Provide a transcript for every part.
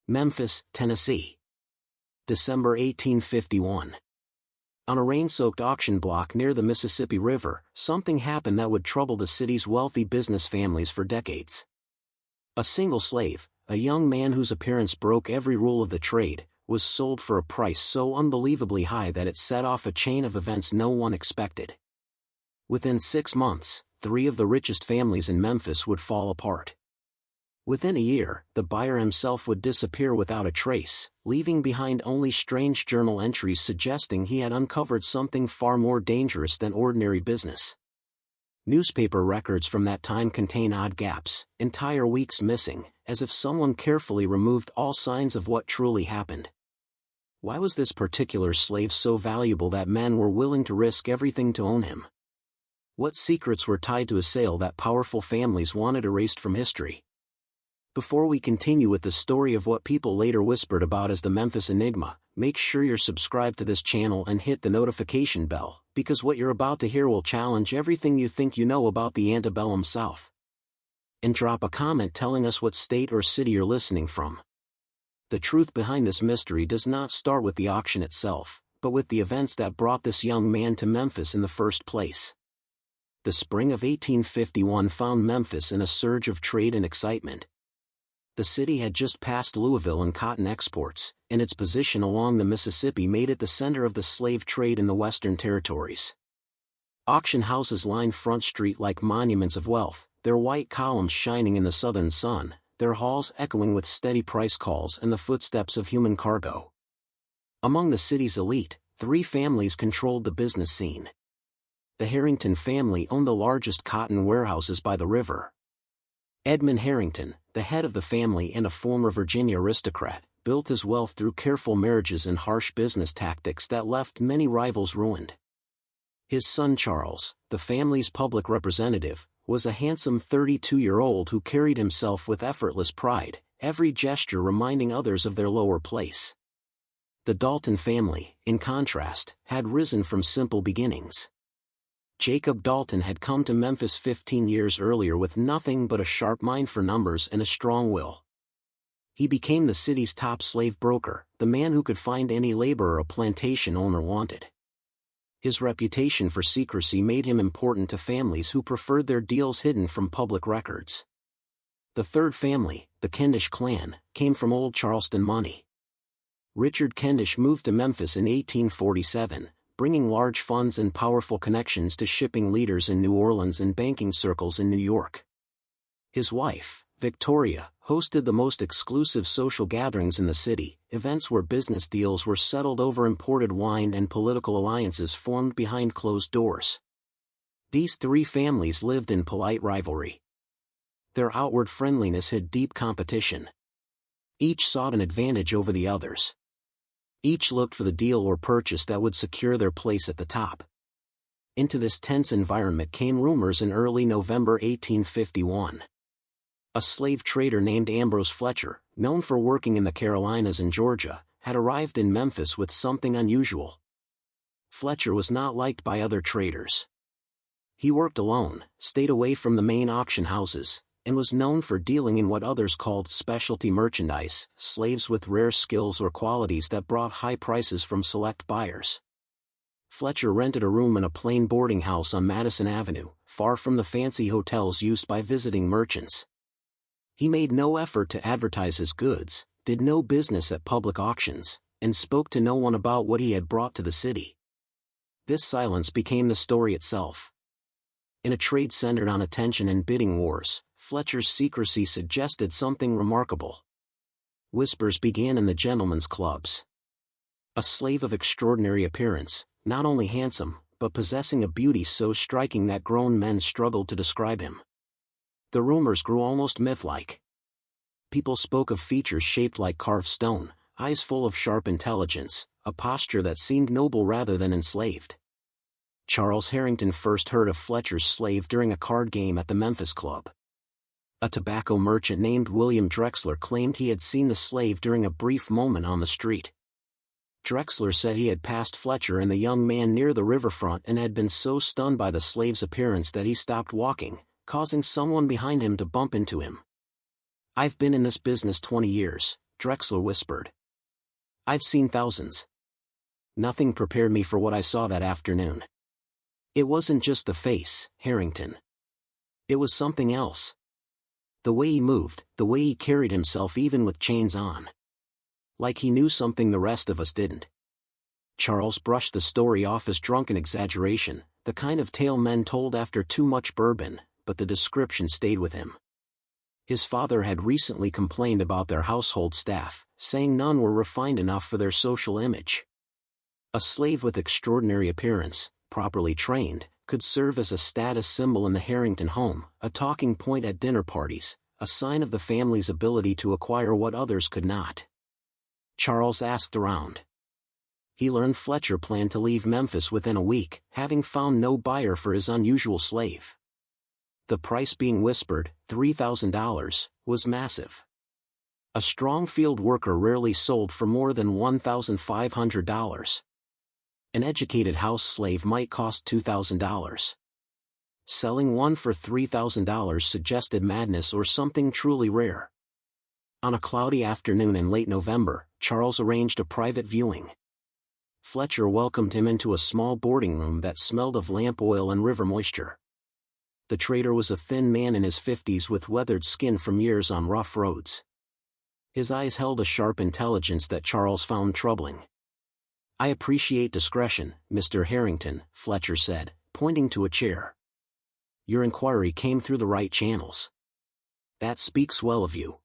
Memphis, Tennessee. December 1851. On a rain-soaked auction block near the Mississippi River, something happened that would trouble the city's wealthy business families for decades. A single slave, a young man whose appearance broke every rule of the trade, was sold for a price so unbelievably high that it set off a chain of events no one expected. Within 6 months, 3 of the richest families in Memphis would fall apart. Within a year, the buyer himself would disappear without a trace, leaving behind only strange journal entries suggesting he had uncovered something far more dangerous than ordinary business. Newspaper records from that time contain odd gaps, entire weeks missing, as if someone carefully removed all signs of what truly happened. Why was this particular slave so valuable that men were willing to risk everything to own him? What secrets were tied to a sale that powerful families wanted erased from history? Before we continue with the story of what people later whispered about as the Memphis Enigma, make sure you're subscribed to this channel and hit the notification bell, because what you're about to hear will challenge everything you think you know about the antebellum South. And drop a comment telling us what state or city you're listening from. The truth behind this mystery does not start with the auction itself, but with the events that brought this young man to Memphis in the first place. The spring of 1851 found Memphis in a surge of trade and excitement. The city had just passed Louisville in cotton exports, and its position along the Mississippi made it the center of the slave trade in the Western Territories. Auction houses lined Front Street like monuments of wealth, their white columns shining in the southern sun, their halls echoing with steady price calls and the footsteps of human cargo. Among the city's elite, 3 families controlled the business scene. The Harrington family owned the largest cotton warehouses by the river. Edmund Harrington, the head of the family and a former Virginia aristocrat, built his wealth through careful marriages and harsh business tactics that left many rivals ruined. His son Charles, the family's public representative, was a handsome 32-year-old who carried himself with effortless pride, every gesture reminding others of their lower place. The Dalton family, in contrast, had risen from simple beginnings. Jacob Dalton had come to Memphis 15 years earlier with nothing but a sharp mind for numbers and a strong will. He became the city's top slave broker, the man who could find any laborer a plantation owner wanted. His reputation for secrecy made him important to families who preferred their deals hidden from public records. The third family, the Kendish clan, came from Old Charleston money. Richard Kendish moved to Memphis in 1847. Bringing large funds and powerful connections to shipping leaders in New Orleans and banking circles in New York. His wife, Victoria, hosted the most exclusive social gatherings in the city, events where business deals were settled over imported wine and political alliances formed behind closed doors. These 3 families lived in polite rivalry. Their outward friendliness hid deep competition. Each sought an advantage over the others. Each looked for the deal or purchase that would secure their place at the top. Into this tense environment came rumors in early November 1851. A slave trader named Ambrose Fletcher, known for working in the Carolinas and Georgia, had arrived in Memphis with something unusual. Fletcher was not liked by other traders. He worked alone, stayed away from the main auction houses, and was known for dealing in what others called specialty merchandise, slaves with rare skills or qualities that brought high prices from select buyers. Fletcher rented a room in a plain boarding house on Madison Avenue, far from the fancy hotels used by visiting merchants. He made no effort to advertise his goods, did no business at public auctions, and spoke to no one about what he had brought to the city. This silence became the story itself. In a trade centered on attention and bidding wars, Fletcher's secrecy suggested something remarkable. Whispers began in the gentlemen's clubs. A slave of extraordinary appearance, not only handsome, but possessing a beauty so striking that grown men struggled to describe him. The rumors grew almost myth-like. People spoke of features shaped like carved stone, eyes full of sharp intelligence, a posture that seemed noble rather than enslaved. Charles Harrington first heard of Fletcher's slave during a card game at the Memphis Club. A tobacco merchant named William Drexler claimed he had seen the slave during a brief moment on the street. Drexler said he had passed Fletcher and the young man near the riverfront and had been so stunned by the slave's appearance that he stopped walking, causing someone behind him to bump into him. "I've been in this business 20 years, Drexler whispered. I've seen thousands. Nothing prepared me for what I saw that afternoon. It wasn't just the face, Harrington. It was something else. The way he moved, the way he carried himself even with chains on. Like he knew something the rest of us didn't. Charles brushed the story off as drunken exaggeration, the kind of tale men told after too much bourbon, but the description stayed with him. His father had recently complained about their household staff, saying none were refined enough for their social image. A slave with extraordinary appearance, properly trained, could serve as a status symbol in the Harrington home, a talking point at dinner parties, a sign of the family's ability to acquire what others could not. Charles asked around. He learned Fletcher planned to leave Memphis within a week, having found no buyer for his unusual slave. The price being whispered, $3,000, was massive. A strong field worker rarely sold for more than $1,500. An educated house slave might cost $2,000. Selling one for $3,000 suggested madness or something truly rare. On a cloudy afternoon in late November, Charles arranged a private viewing. Fletcher welcomed him into a small boarding room that smelled of lamp oil and river moisture. The trader was a thin man in his 50s with weathered skin from years on rough roads. His eyes held a sharp intelligence that Charles found troubling. I appreciate discretion, Mr. Harrington, Fletcher said, pointing to a chair. Your inquiry came through the right channels. That speaks well of you.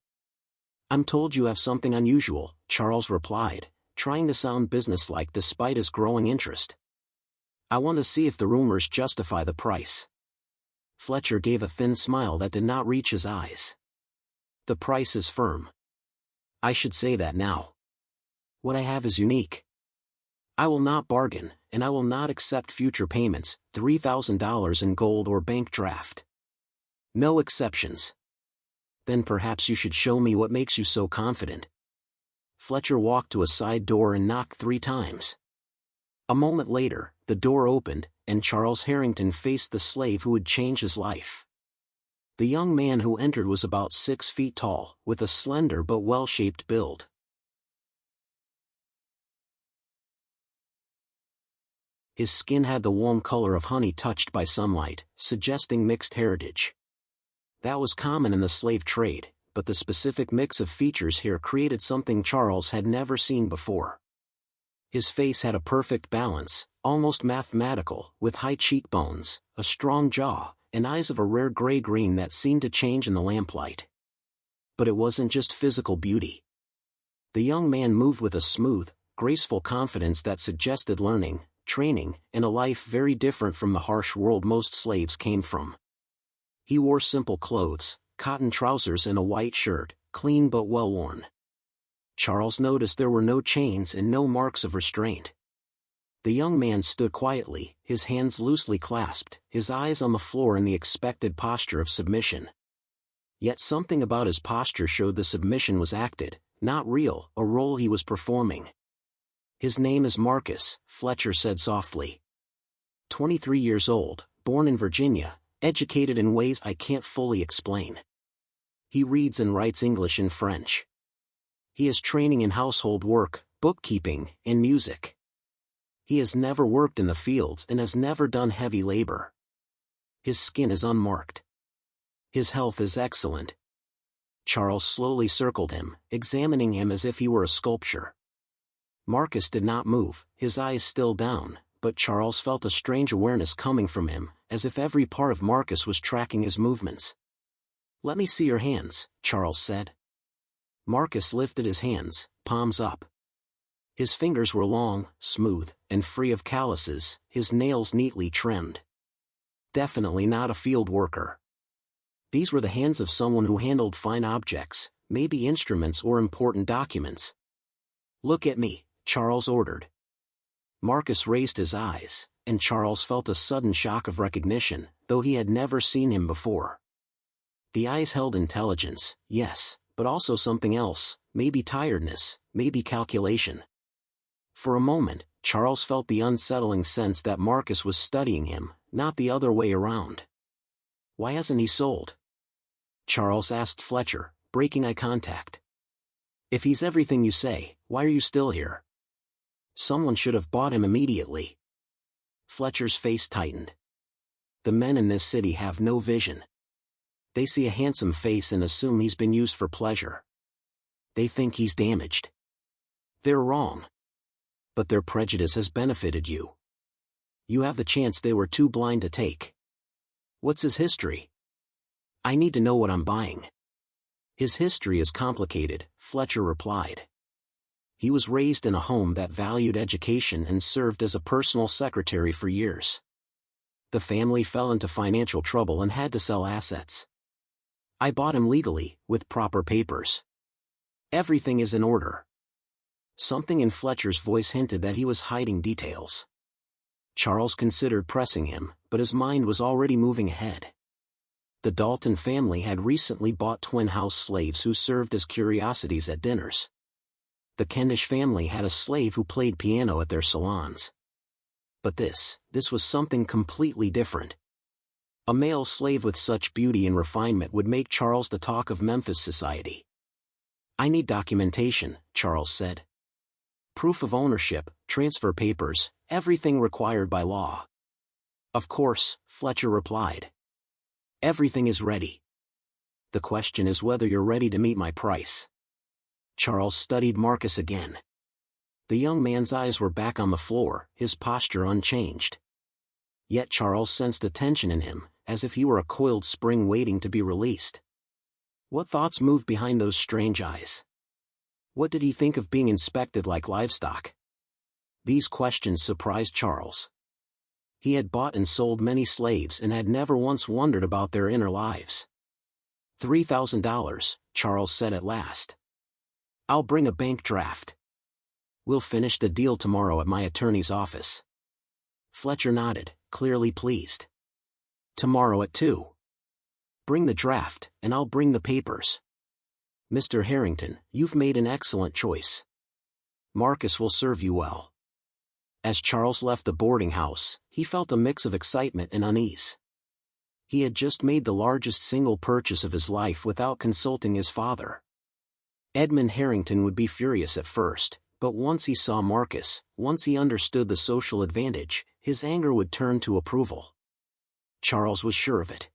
I'm told you have something unusual, Charles replied, trying to sound businesslike despite his growing interest. I want to see if the rumors justify the price. Fletcher gave a thin smile that did not reach his eyes. The price is firm. I should say that now. What I have is unique. I will not bargain, and I will not accept future payments, $3,000 in gold or bank draft. No exceptions. Then perhaps you should show me what makes you so confident. Fletcher walked to a side door and knocked 3 times. A moment later, the door opened, and Charles Harrington faced the slave who would change his life. The young man who entered was about 6 feet tall, with a slender but well-shaped build. His skin had the warm color of honey touched by sunlight, suggesting mixed heritage. That was common in the slave trade, but the specific mix of features here created something Charles had never seen before. His face had a perfect balance, almost mathematical, with high cheekbones, a strong jaw, and eyes of a rare gray-green that seemed to change in the lamplight. But it wasn't just physical beauty. The young man moved with a smooth, graceful confidence that suggested learning, training, and a life very different from the harsh world most slaves came from. He wore simple clothes, cotton trousers and a white shirt, clean but well-worn. Charles noticed there were no chains and no marks of restraint. The young man stood quietly, his hands loosely clasped, his eyes on the floor in the expected posture of submission. Yet something about his posture showed the submission was acted, not real, a role he was performing. His name is Marcus, Fletcher said softly. 23 years old, born in Virginia, educated in ways I can't fully explain. He reads and writes English and French. He has training in household work, bookkeeping, and music. He has never worked in the fields and has never done heavy labor. His skin is unmarked. His health is excellent. Charles slowly circled him, examining him as if he were a sculpture. Marcus did not move, his eyes still down, but Charles felt a strange awareness coming from him, as if every part of Marcus was tracking his movements. Let me see your hands, Charles said. Marcus lifted his hands, palms up. His fingers were long, smooth, and free of calluses, his nails neatly trimmed. Definitely not a field worker. These were the hands of someone who handled fine objects, maybe instruments or important documents. Look at me, Charles ordered. Marcus raised his eyes, and Charles felt a sudden shock of recognition, though he had never seen him before. The eyes held intelligence, yes, but also something else, maybe tiredness, maybe calculation. For a moment, Charles felt the unsettling sense that Marcus was studying him, not the other way around. Why hasn't he sold? Charles asked Fletcher, breaking eye contact. If he's everything you say, why are you still here? Someone should have bought him immediately. Fletcher's face tightened. The men in this city have no vision. They see a handsome face and assume he's been used for pleasure. They think he's damaged. They're wrong. But their prejudice has benefited you. You have the chance they were too blind to take. What's his history? I need to know what I'm buying. His history is complicated, Fletcher replied. He was raised in a home that valued education and served as a personal secretary for years. The family fell into financial trouble and had to sell assets. I bought him legally, with proper papers. Everything is in order. Something in Fletcher's voice hinted that he was hiding details. Charles considered pressing him, but his mind was already moving ahead. The Dalton family had recently bought twin house slaves who served as curiosities at dinners. The Kendish family had a slave who played piano at their salons. But this was something completely different. A male slave with such beauty and refinement would make Charles the talk of Memphis society. I need documentation, Charles said. Proof of ownership, transfer papers, everything required by law. Of course, Fletcher replied. Everything is ready. The question is whether you're ready to meet my price. Charles studied Marcus again. The young man's eyes were back on the floor, his posture unchanged. Yet Charles sensed a tension in him, as if he were a coiled spring waiting to be released. What thoughts moved behind those strange eyes? What did he think of being inspected like livestock? These questions surprised Charles. He had bought and sold many slaves and had never once wondered about their inner lives. $3,000, Charles said at last. I'll bring a bank draft. We'll finish the deal tomorrow at my attorney's office. Fletcher nodded, clearly pleased. Tomorrow at 2. Bring the draft, and I'll bring the papers. Mr. Harrington, you've made an excellent choice. Marcus will serve you well. As Charles left the boarding house, he felt a mix of excitement and unease. He had just made the largest single purchase of his life without consulting his father. Edmund Harrington would be furious at first, but once he saw Marcus, once he understood the social advantage, his anger would turn to approval. Charles was sure of it.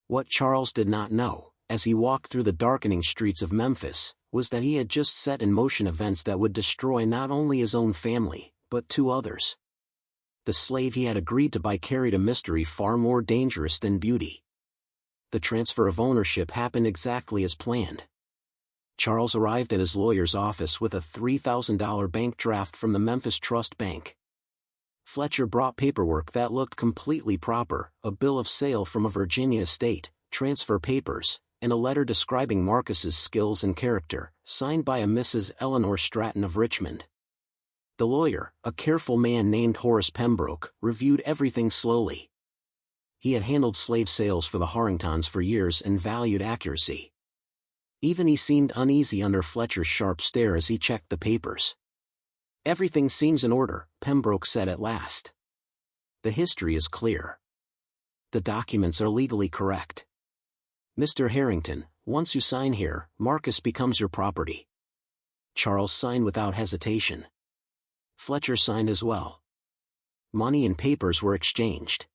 What Charles did not know, as he walked through the darkening streets of Memphis, was that he had just set in motion events that would destroy not only his own family, but 2 others. The slave he had agreed to buy carried a mystery far more dangerous than beauty. The transfer of ownership happened exactly as planned. Charles arrived at his lawyer's office with a $3,000 bank draft from the Memphis Trust Bank. Fletcher brought paperwork that looked completely proper, a bill of sale from a Virginia estate, transfer papers, and a letter describing Marcus's skills and character, signed by a Mrs. Eleanor Stratton of Richmond. The lawyer, a careful man named Horace Pembroke, reviewed everything slowly. He had handled slave sales for the Harringtons for years and valued accuracy. Even he seemed uneasy under Fletcher's sharp stare as he checked the papers. Everything seems in order, Pembroke said at last. The history is clear. The documents are legally correct. Mr. Harrington, once you sign here, Marcus becomes your property. Charles signed without hesitation. Fletcher signed as well. Money and papers were exchanged.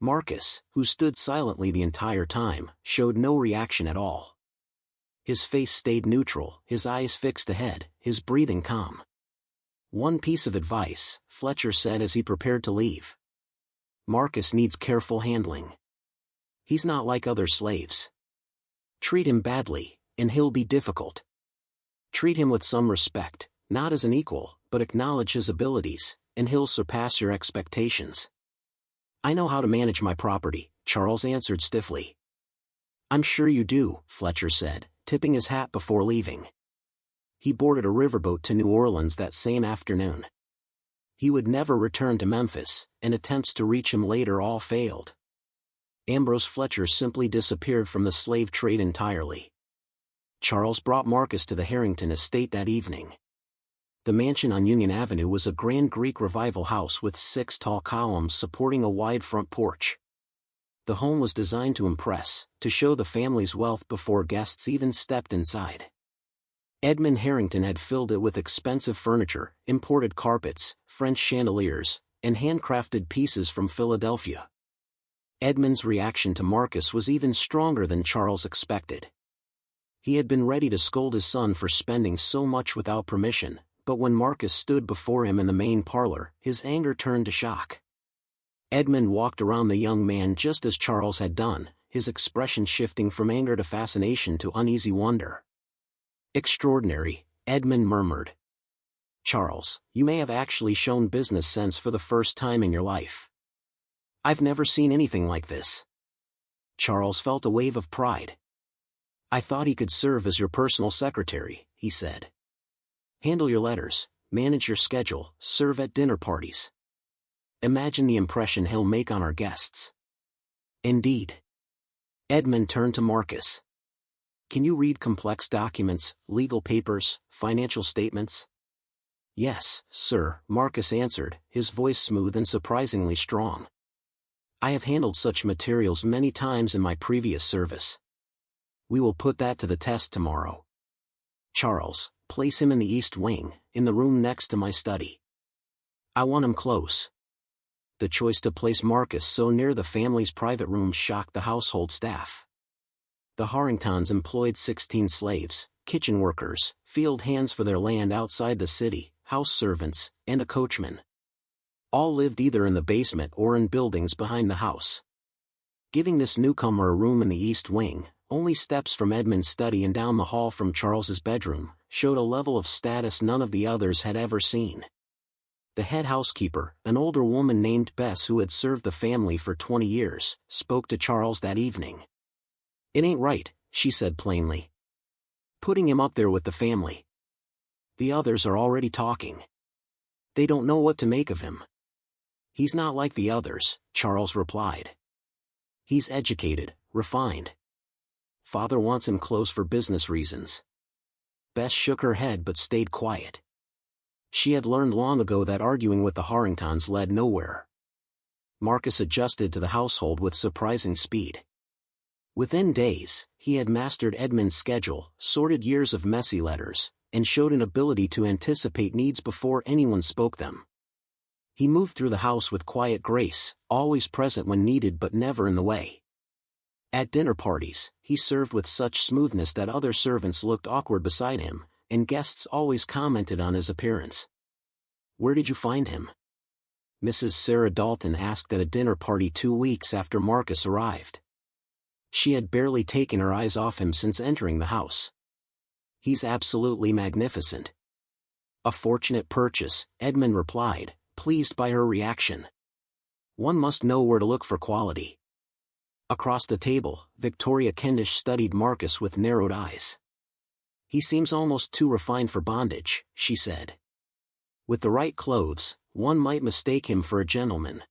Marcus, who stood silently the entire time, showed no reaction at all. His face stayed neutral, his eyes fixed ahead, his breathing calm. One piece of advice, Fletcher said as he prepared to leave. Marcus needs careful handling. He's not like other slaves. Treat him badly, and he'll be difficult. Treat him with some respect, not as an equal, but acknowledge his abilities, and he'll surpass your expectations. I know how to manage my property, Charles answered stiffly. I'm sure you do, Fletcher said, tipping his hat before leaving. He boarded a riverboat to New Orleans that same afternoon. He would never return to Memphis, and attempts to reach him later all failed. Ambrose Fletcher simply disappeared from the slave trade entirely. Charles brought Marcus to the Harrington estate that evening. The mansion on Union Avenue was a grand Greek Revival house with 6 tall columns supporting a wide front porch. The home was designed to impress, to show the family's wealth before guests even stepped inside. Edmund Harrington had filled it with expensive furniture, imported carpets, French chandeliers, and handcrafted pieces from Philadelphia. Edmund's reaction to Marcus was even stronger than Charles expected. He had been ready to scold his son for spending so much without permission, but when Marcus stood before him in the main parlor, his anger turned to shock. Edmund walked around the young man just as Charles had done, his expression shifting from anger to fascination to uneasy wonder. "Extraordinary," Edmund murmured. "Charles, you may have actually shown business sense for the first time in your life. I've never seen anything like this." Charles felt a wave of pride. "I thought he could serve as your personal secretary," he said. "Handle your letters, manage your schedule, serve at dinner parties. Imagine the impression he'll make on our guests." "Indeed." Edmund turned to Marcus. "Can you read complex documents, legal papers, financial statements?" "Yes, sir," Marcus answered, his voice smooth and surprisingly strong. "I have handled such materials many times in my previous service. We will put that to the test tomorrow. Charles, place him in the East Wing, in the room next to my study. I want him close." The choice to place Marcus so near the family's private room shocked the household staff. The Harringtons employed 16 slaves, kitchen workers, field hands for their land outside the city, house servants, and a coachman. All lived either in the basement or in buildings behind the house. Giving this newcomer a room in the East Wing, only steps from Edmund's study and down the hall from Charles's bedroom, showed a level of status none of the others had ever seen. The head housekeeper, an older woman named Bess who had served the family for 20 years, spoke to Charles that evening. "It ain't right," she said plainly. "Putting him up there with the family. The others are already talking. They don't know what to make of him." "He's not like the others," Charles replied. "He's educated, refined. Father wants him close for business reasons." Bess shook her head but stayed quiet. She had learned long ago that arguing with the Harringtons led nowhere. Marcus adjusted to the household with surprising speed. Within days, he had mastered Edmund's schedule, sorted years of messy letters, and showed an ability to anticipate needs before anyone spoke them. He moved through the house with quiet grace, always present when needed but never in the way. At dinner parties, he served with such smoothness that other servants looked awkward beside him, and guests always commented on his appearance. "Where did you find him?" Mrs. Sarah Dalton asked at a dinner party 2 weeks after Marcus arrived. She had barely taken her eyes off him since entering the house. "He's absolutely magnificent." "A fortunate purchase," Edmund replied, pleased by her reaction. "One must know where to look for quality." Across the table, Victoria Kendish studied Marcus with narrowed eyes. "He seems almost too refined for bondage," she said. "With the right clothes, one might mistake him for a gentleman."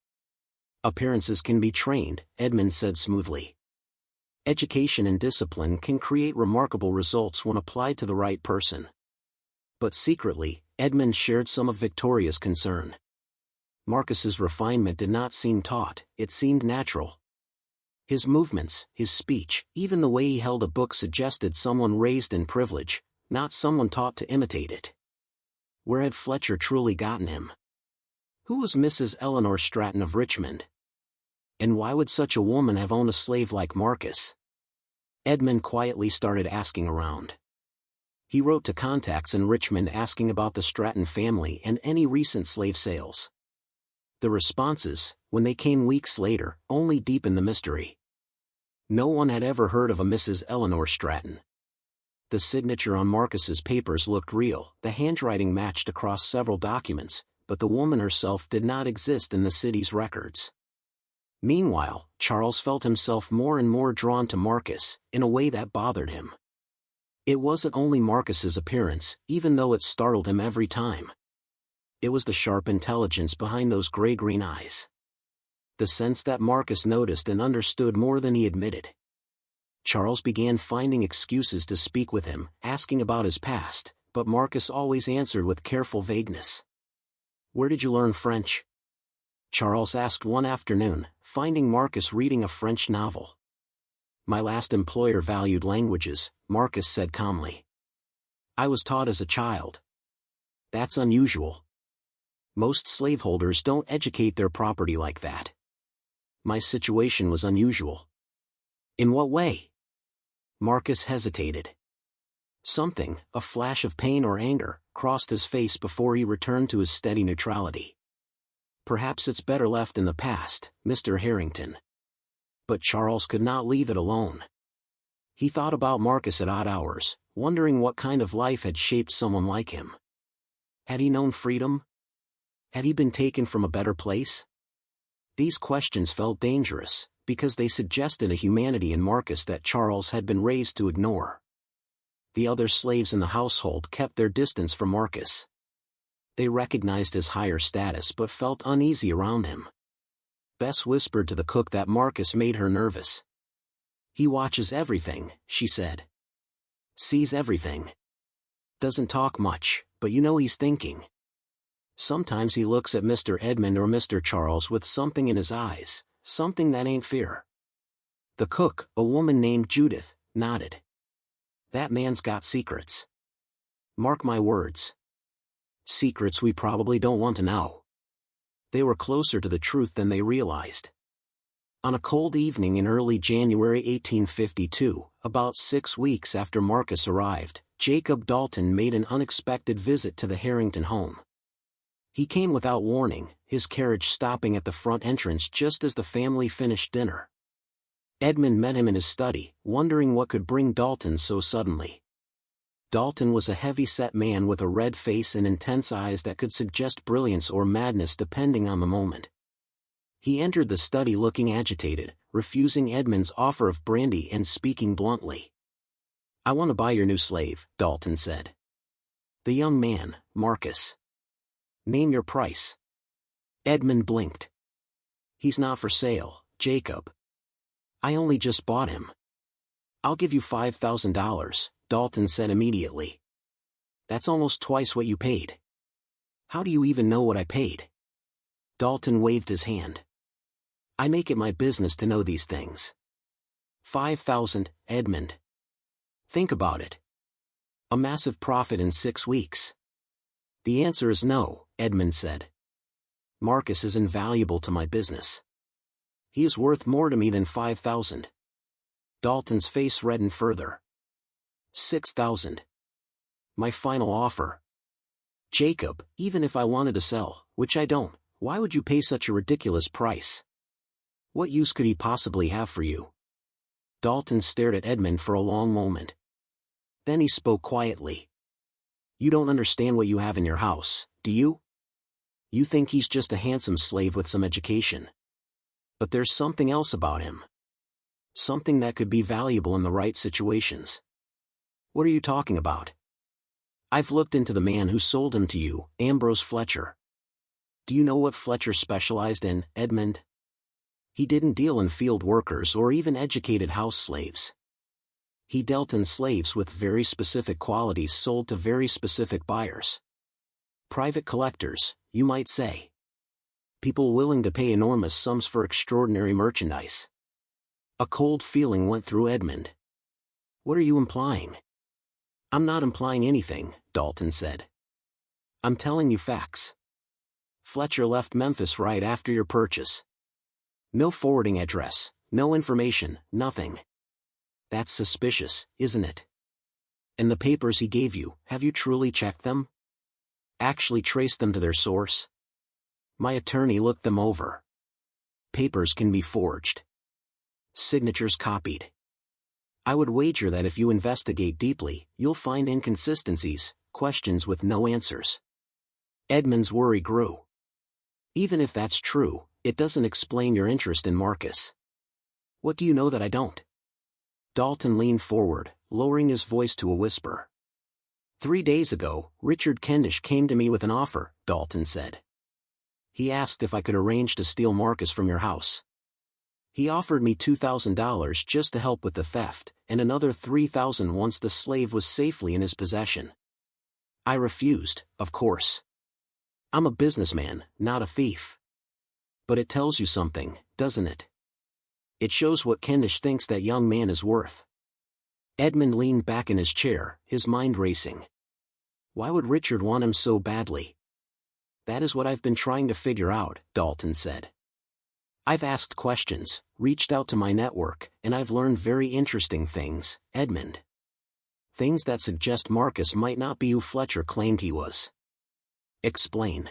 "Appearances can be trained," Edmund said smoothly. "Education and discipline can create remarkable results when applied to the right person." But secretly, Edmund shared some of Victoria's concern. Marcus's refinement did not seem taught, it seemed natural. His movements, his speech, even the way he held a book suggested someone raised in privilege, not someone taught to imitate it. Where had Fletcher truly gotten him? Who was Mrs. Eleanor Stratton of Richmond? And why would such a woman have owned a slave like Marcus? Edmund quietly started asking around. He wrote to contacts in Richmond asking about the Stratton family and any recent slave sales. The responses, when they came weeks later, only deepened the mystery. No one had ever heard of a Mrs. Eleanor Stratton. The signature on Marcus's papers looked real, the handwriting matched across several documents, but the woman herself did not exist in the city's records. Meanwhile, Charles felt himself more and more drawn to Marcus, in a way that bothered him. It wasn't only Marcus's appearance, even though it startled him every time. It was the sharp intelligence behind those gray-green eyes. The sense that Marcus noticed and understood more than he admitted. Charles began finding excuses to speak with him, asking about his past, but Marcus always answered with careful vagueness. "Where did you learn French?" Charles asked one afternoon, finding Marcus reading a French novel. "My last employer valued languages," Marcus said calmly. I was taught as a child. That's unusual. Most slaveholders don't educate their property like that. My situation was unusual. In what way? Marcus hesitated. Something, a flash of pain or anger, crossed his face before he returned to his steady neutrality. Perhaps it's better left in the past, Mr. Harrington. But Charles could not leave it alone. He thought about Marcus at odd hours, wondering what kind of life had shaped someone like him. Had he known freedom? Had he been taken from a better place? These questions felt dangerous, because they suggested a humanity in Marcus that Charles had been raised to ignore. The other slaves in the household kept their distance from Marcus. They recognized his higher status but felt uneasy around him. Bess whispered to the cook that Marcus made her nervous. He watches everything, she said. Sees everything. Doesn't talk much, but you know he's thinking. Sometimes he looks at Mr. Edmund or Mr. Charles with something in his eyes, something that ain't fear. The cook, a woman named Judith, nodded. That man's got secrets. Mark my words. Secrets we probably don't want to know. They were closer to the truth than they realized. On a cold evening in early January 1852, about 6 weeks after Marcus arrived, Jacob Dalton made an unexpected visit to the Harrington home. He came without warning, his carriage stopping at the front entrance just as the family finished dinner. Edmund met him in his study, wondering what could bring Dalton so suddenly. Dalton was a heavy-set man with a red face and intense eyes that could suggest brilliance or madness depending on the moment. He entered the study looking agitated, refusing Edmund's offer of brandy and speaking bluntly. I want to buy your new slave, Dalton said. The young man, Marcus. Name your price. Edmund blinked. He's not for sale, Jacob. I only just bought him. I'll give you $5,000, Dalton said immediately. That's almost twice what you paid. How do you even know what I paid? Dalton waved his hand. I make it my business to know these things. 5,000, Edmund. Think about it. A massive profit in 6 weeks. The answer is no, Edmund said. Marcus is invaluable to my business. He is worth more to me than 5,000. Dalton's face reddened further. 6,000. My final offer. Jacob, even if I wanted to sell, which I don't, why would you pay such a ridiculous price? What use could he possibly have for you? Dalton stared at Edmund for a long moment. Then he spoke quietly. You don't understand what you have in your house, do you? You think he's just a handsome slave with some education. But there's something else about him. Something that could be valuable in the right situations. What are you talking about? I've looked into the man who sold him to you, Ambrose Fletcher. Do you know what Fletcher specialized in, Edmund? He didn't deal in field workers or even educated house slaves. He dealt in slaves with very specific qualities sold to very specific buyers. Private collectors, you might say. People willing to pay enormous sums for extraordinary merchandise. A cold feeling went through Edmund. What are you implying? I'm not implying anything, Dalton said. I'm telling you facts. Fletcher left Memphis right after your purchase. No forwarding address, no information, nothing. That's suspicious, isn't it? And the papers he gave you, have you truly checked them? Actually traced them to their source? My attorney looked them over. Papers can be forged. Signatures copied. I would wager that if you investigate deeply, you'll find inconsistencies, questions with no answers. Edmund's worry grew. Even if that's true, it doesn't explain your interest in Marcus. What do you know that I don't? Dalton leaned forward, lowering his voice to a whisper. 3 days ago, Richard Kendish came to me with an offer, Dalton said. He asked if I could arrange to steal Marcus from your house. He offered me $2,000 just to help with the theft, and another $3,000 once the slave was safely in his possession. I refused, of course. I'm a businessman, not a thief. But it tells you something, doesn't it? It shows what Kendish thinks that young man is worth. Edmund leaned back in his chair, his mind racing. Why would Richard want him so badly? That is what I've been trying to figure out, Dalton said. I've asked questions, reached out to my network, and I've learned very interesting things, Edmund. Things that suggest Marcus might not be who Fletcher claimed he was. Explain.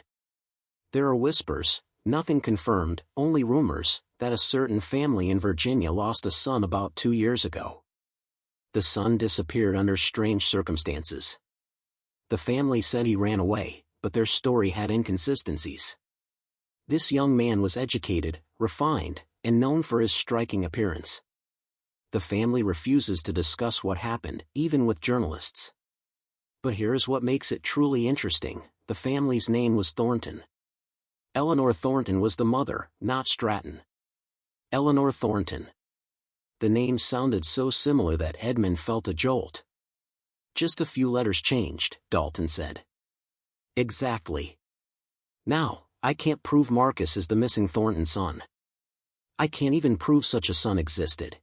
There are whispers, nothing confirmed, only rumors, that a certain family in Virginia lost a son about 2 years ago. The son disappeared under strange circumstances. The family said he ran away, but their story had inconsistencies. This young man was educated, refined, and known for his striking appearance. The family refuses to discuss what happened, even with journalists. But here's what makes it truly interesting: the family's name was Thornton. Eleanor Thornton was the mother, not Stratton. Eleanor Thornton. The name sounded so similar that Edmund felt a jolt. Just a few letters changed, Dalton said. Exactly. Now, I can't prove Marcus is the missing Thornton son. I can't even prove such a son existed.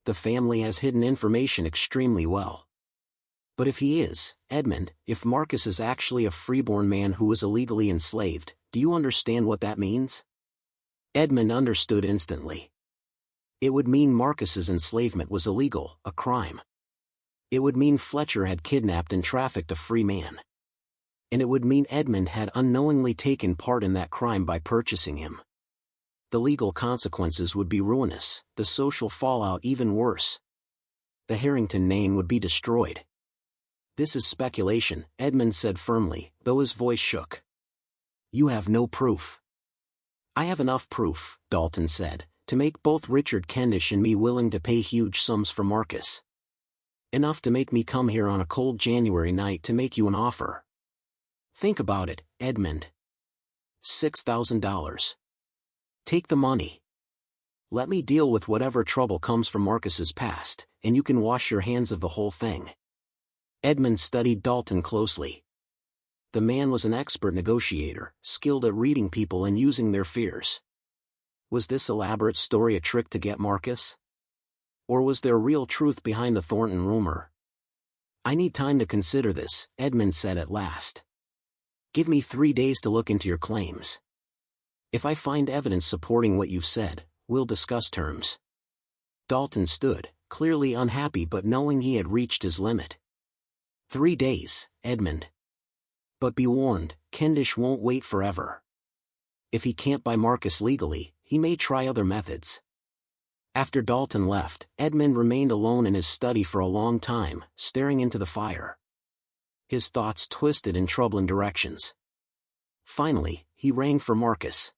The family has hidden information extremely well. But if he is, Edmund, if Marcus is actually a freeborn man who was illegally enslaved, do you understand what that means? Edmund understood instantly. It would mean Marcus's enslavement was illegal, a crime. It would mean Fletcher had kidnapped and trafficked a free man. And it would mean Edmund had unknowingly taken part in that crime by purchasing him. The legal consequences would be ruinous, the social fallout even worse. The Harrington name would be destroyed. This is speculation, Edmund said firmly, though his voice shook. You have no proof. I have enough proof, Dalton said, to make both Richard Kendish and me willing to pay huge sums for Marcus. Enough to make me come here on a cold January night to make you an offer. Think about it, Edmund. $6,000. Take the money. Let me deal with whatever trouble comes from Marcus's past, and you can wash your hands of the whole thing. Edmund studied Dalton closely. The man was an expert negotiator, skilled at reading people and using their fears. Was this elaborate story a trick to get Marcus? Or was there real truth behind the Thornton rumor? I need time to consider this, Edmund said at last. Give me 3 days to look into your claims. If I find evidence supporting what you've said, we'll discuss terms. Dalton stood, clearly unhappy but knowing he had reached his limit. 3 days, Edmund. But be warned, Kendish won't wait forever. If he can't buy Marcus legally, he may try other methods. After Dalton left, Edmund remained alone in his study for a long time, staring into the fire. His thoughts twisted in troubling directions. Finally, he rang for Marcus.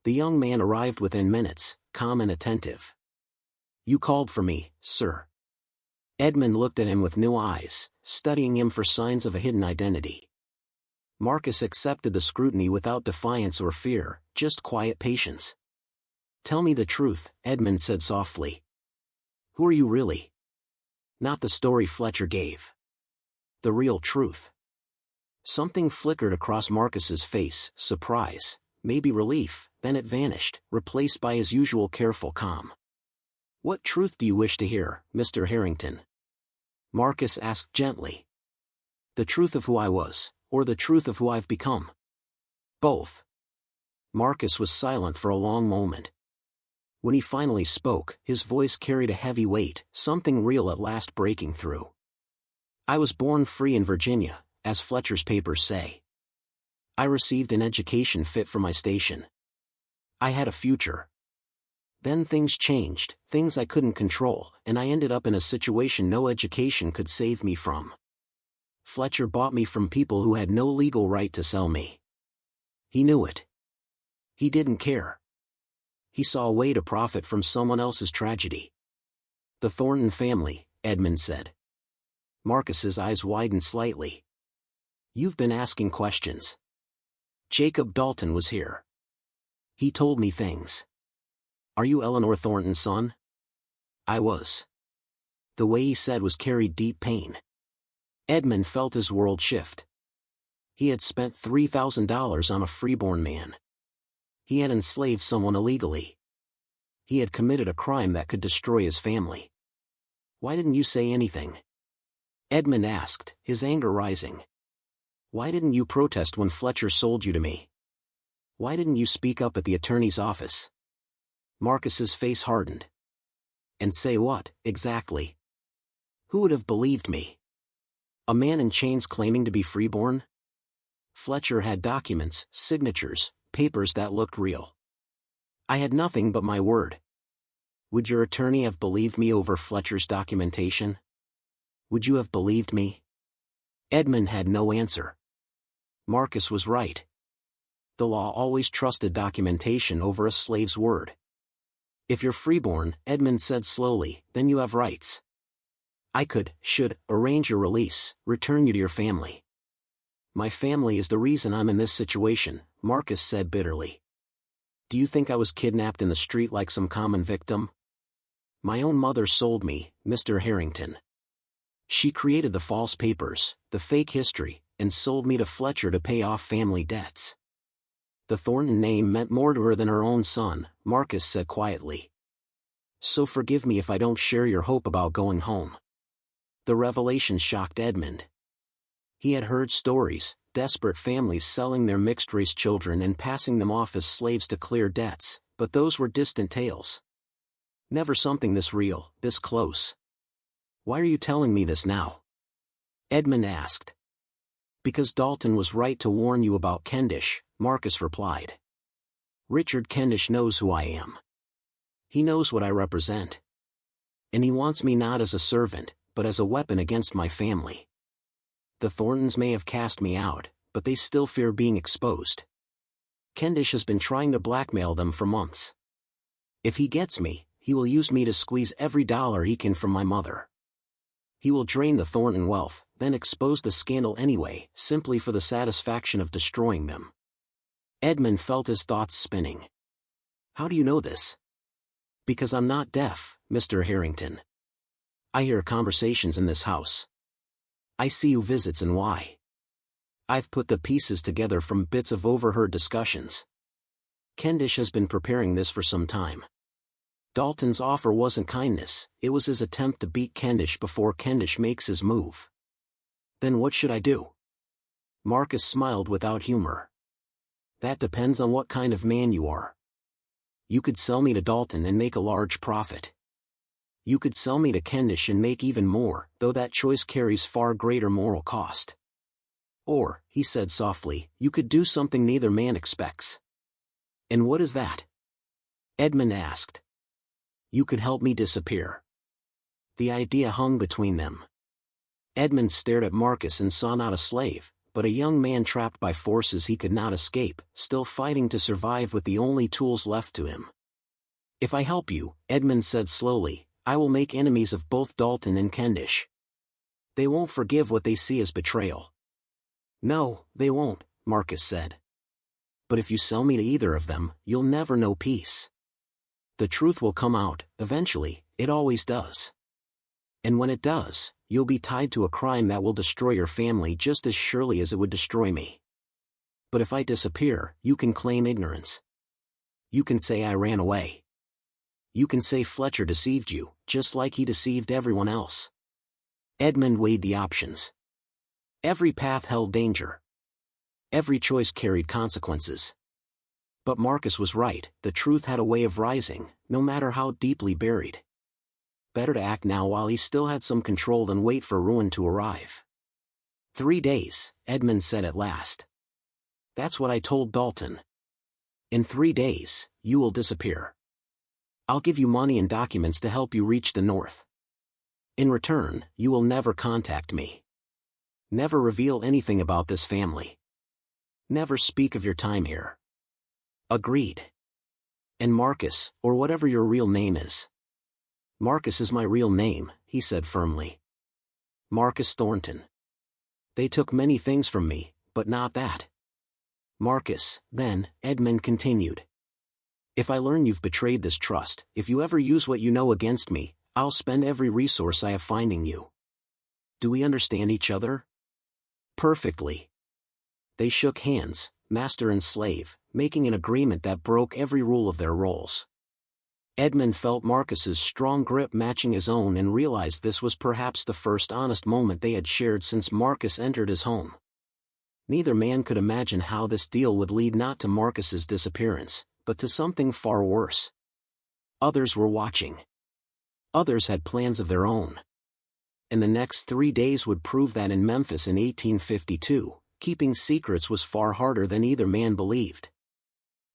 The young man arrived within minutes, calm and attentive. You called for me, sir. Edmund looked at him with new eyes, studying him for signs of a hidden identity. Marcus accepted the scrutiny without defiance or fear, just quiet patience. Tell me the truth, Edmund said softly. Who are you really? Not the story Fletcher gave. The real truth. Something flickered across Marcus's face, surprise, maybe relief, then it vanished, replaced by his usual careful calm. What truth do you wish to hear, Mr. Harrington? Marcus asked gently. The truth of who I was, or the truth of who I've become? Both. Marcus was silent for a long moment. When he finally spoke, his voice carried a heavy weight, something real at last breaking through. I was born free in Virginia, as Fletcher's papers say. I received an education fit for my station. I had a future. Then things changed, things I couldn't control, and I ended up in a situation no education could save me from. Fletcher bought me from people who had no legal right to sell me. He knew it. He didn't care. He saw a way to profit from someone else's tragedy. The Thornton family, Edmund said. Marcus's eyes widened slightly. You've been asking questions. Jacob Dalton was here. He told me things. Are you Eleanor Thornton's son? I was. The way he said was carried deep pain. Edmund felt his world shift. He had spent $3,000 on a freeborn man. He had enslaved someone illegally. He had committed a crime that could destroy his family. Why didn't you say anything? Edmund asked, his anger rising. Why didn't you protest when Fletcher sold you to me? Why didn't you speak up at the attorney's office? Marcus's face hardened. And say what, exactly? Who would have believed me? A man in chains claiming to be freeborn? Fletcher had documents, signatures, papers that looked real. I had nothing but my word. Would your attorney have believed me over Fletcher's documentation? Would you have believed me? Edmund had no answer. Marcus was right. The law always trusted documentation over a slave's word. If you're freeborn, Edmund said slowly, then you have rights. I should, arrange your release, return you to your family. My family is the reason I'm in this situation, Marcus said bitterly. Do you think I was kidnapped in the street like some common victim? My own mother sold me, Mr. Harrington. She created the false papers, the fake history, and sold me to Fletcher to pay off family debts. The Thornton name meant more to her than her own son, Marcus said quietly. So forgive me if I don't share your hope about going home. The revelation shocked Edmund. He had heard stories, desperate families selling their mixed-race children and passing them off as slaves to clear debts, but those were distant tales. Never something this real, this close. Why are you telling me this now? Edmund asked. Because Dalton was right to warn you about Kendish, Marcus replied. Richard Kendish knows who I am. He knows what I represent. And he wants me not as a servant, but as a weapon against my family. The Thorntons may have cast me out, but they still fear being exposed. Kendish has been trying to blackmail them for months. If he gets me, he will use me to squeeze every dollar he can from my mother. He will drain the Thornton wealth, then expose the scandal anyway, simply for the satisfaction of destroying them. Edmund felt his thoughts spinning. How do you know this? Because I'm not deaf, Mr. Harrington. I hear conversations in this house. I see who visits and why. I've put the pieces together from bits of overheard discussions. Kendish has been preparing this for some time. Dalton's offer wasn't kindness, it was his attempt to beat Kendish before Kendish makes his move. Then what should I do? Marcus smiled without humor. That depends on what kind of man you are. You could sell me to Dalton and make a large profit. You could sell me to Kendish and make even more, though that choice carries far greater moral cost. Or, he said softly, you could do something neither man expects. And what is that? Edmund asked. You could help me disappear. The idea hung between them. Edmund stared at Marcus and saw not a slave, but a young man trapped by forces he could not escape, still fighting to survive with the only tools left to him. If I help you, Edmund said slowly, I will make enemies of both Dalton and Kendish. They won't forgive what they see as betrayal. No, they won't, Marcus said. But if you sell me to either of them, you'll never know peace. The truth will come out, eventually, it always does. And when it does, you'll be tied to a crime that will destroy your family just as surely as it would destroy me. But if I disappear, you can claim ignorance. You can say I ran away. You can say Fletcher deceived you, just like he deceived everyone else. Edmund weighed the options. Every path held danger. Every choice carried consequences. But Marcus was right, the truth had a way of rising, no matter how deeply buried. Better to act now while he still had some control than wait for ruin to arrive. 3 days, Edmund said at last. That's what I told Dalton. In 3 days, you will disappear. I'll give you money and documents to help you reach the north. In return, you will never contact me. Never reveal anything about this family. Never speak of your time here. Agreed. And Marcus, or whatever your real name is. Marcus is my real name, he said firmly. Marcus Thornton. They took many things from me, but not that. Marcus, then, Edmund continued. If I learn you've betrayed this trust, if you ever use what you know against me, I'll spend every resource I have finding you. Do we understand each other? Perfectly. They shook hands, master and slave, making an agreement that broke every rule of their roles. Edmund felt Marcus's strong grip matching his own and realized this was perhaps the first honest moment they had shared since Marcus entered his home. Neither man could imagine how this deal would lead not to Marcus's disappearance, but to something far worse. Others were watching. Others had plans of their own. And the next 3 days would prove that in Memphis in 1852, keeping secrets was far harder than either man believed.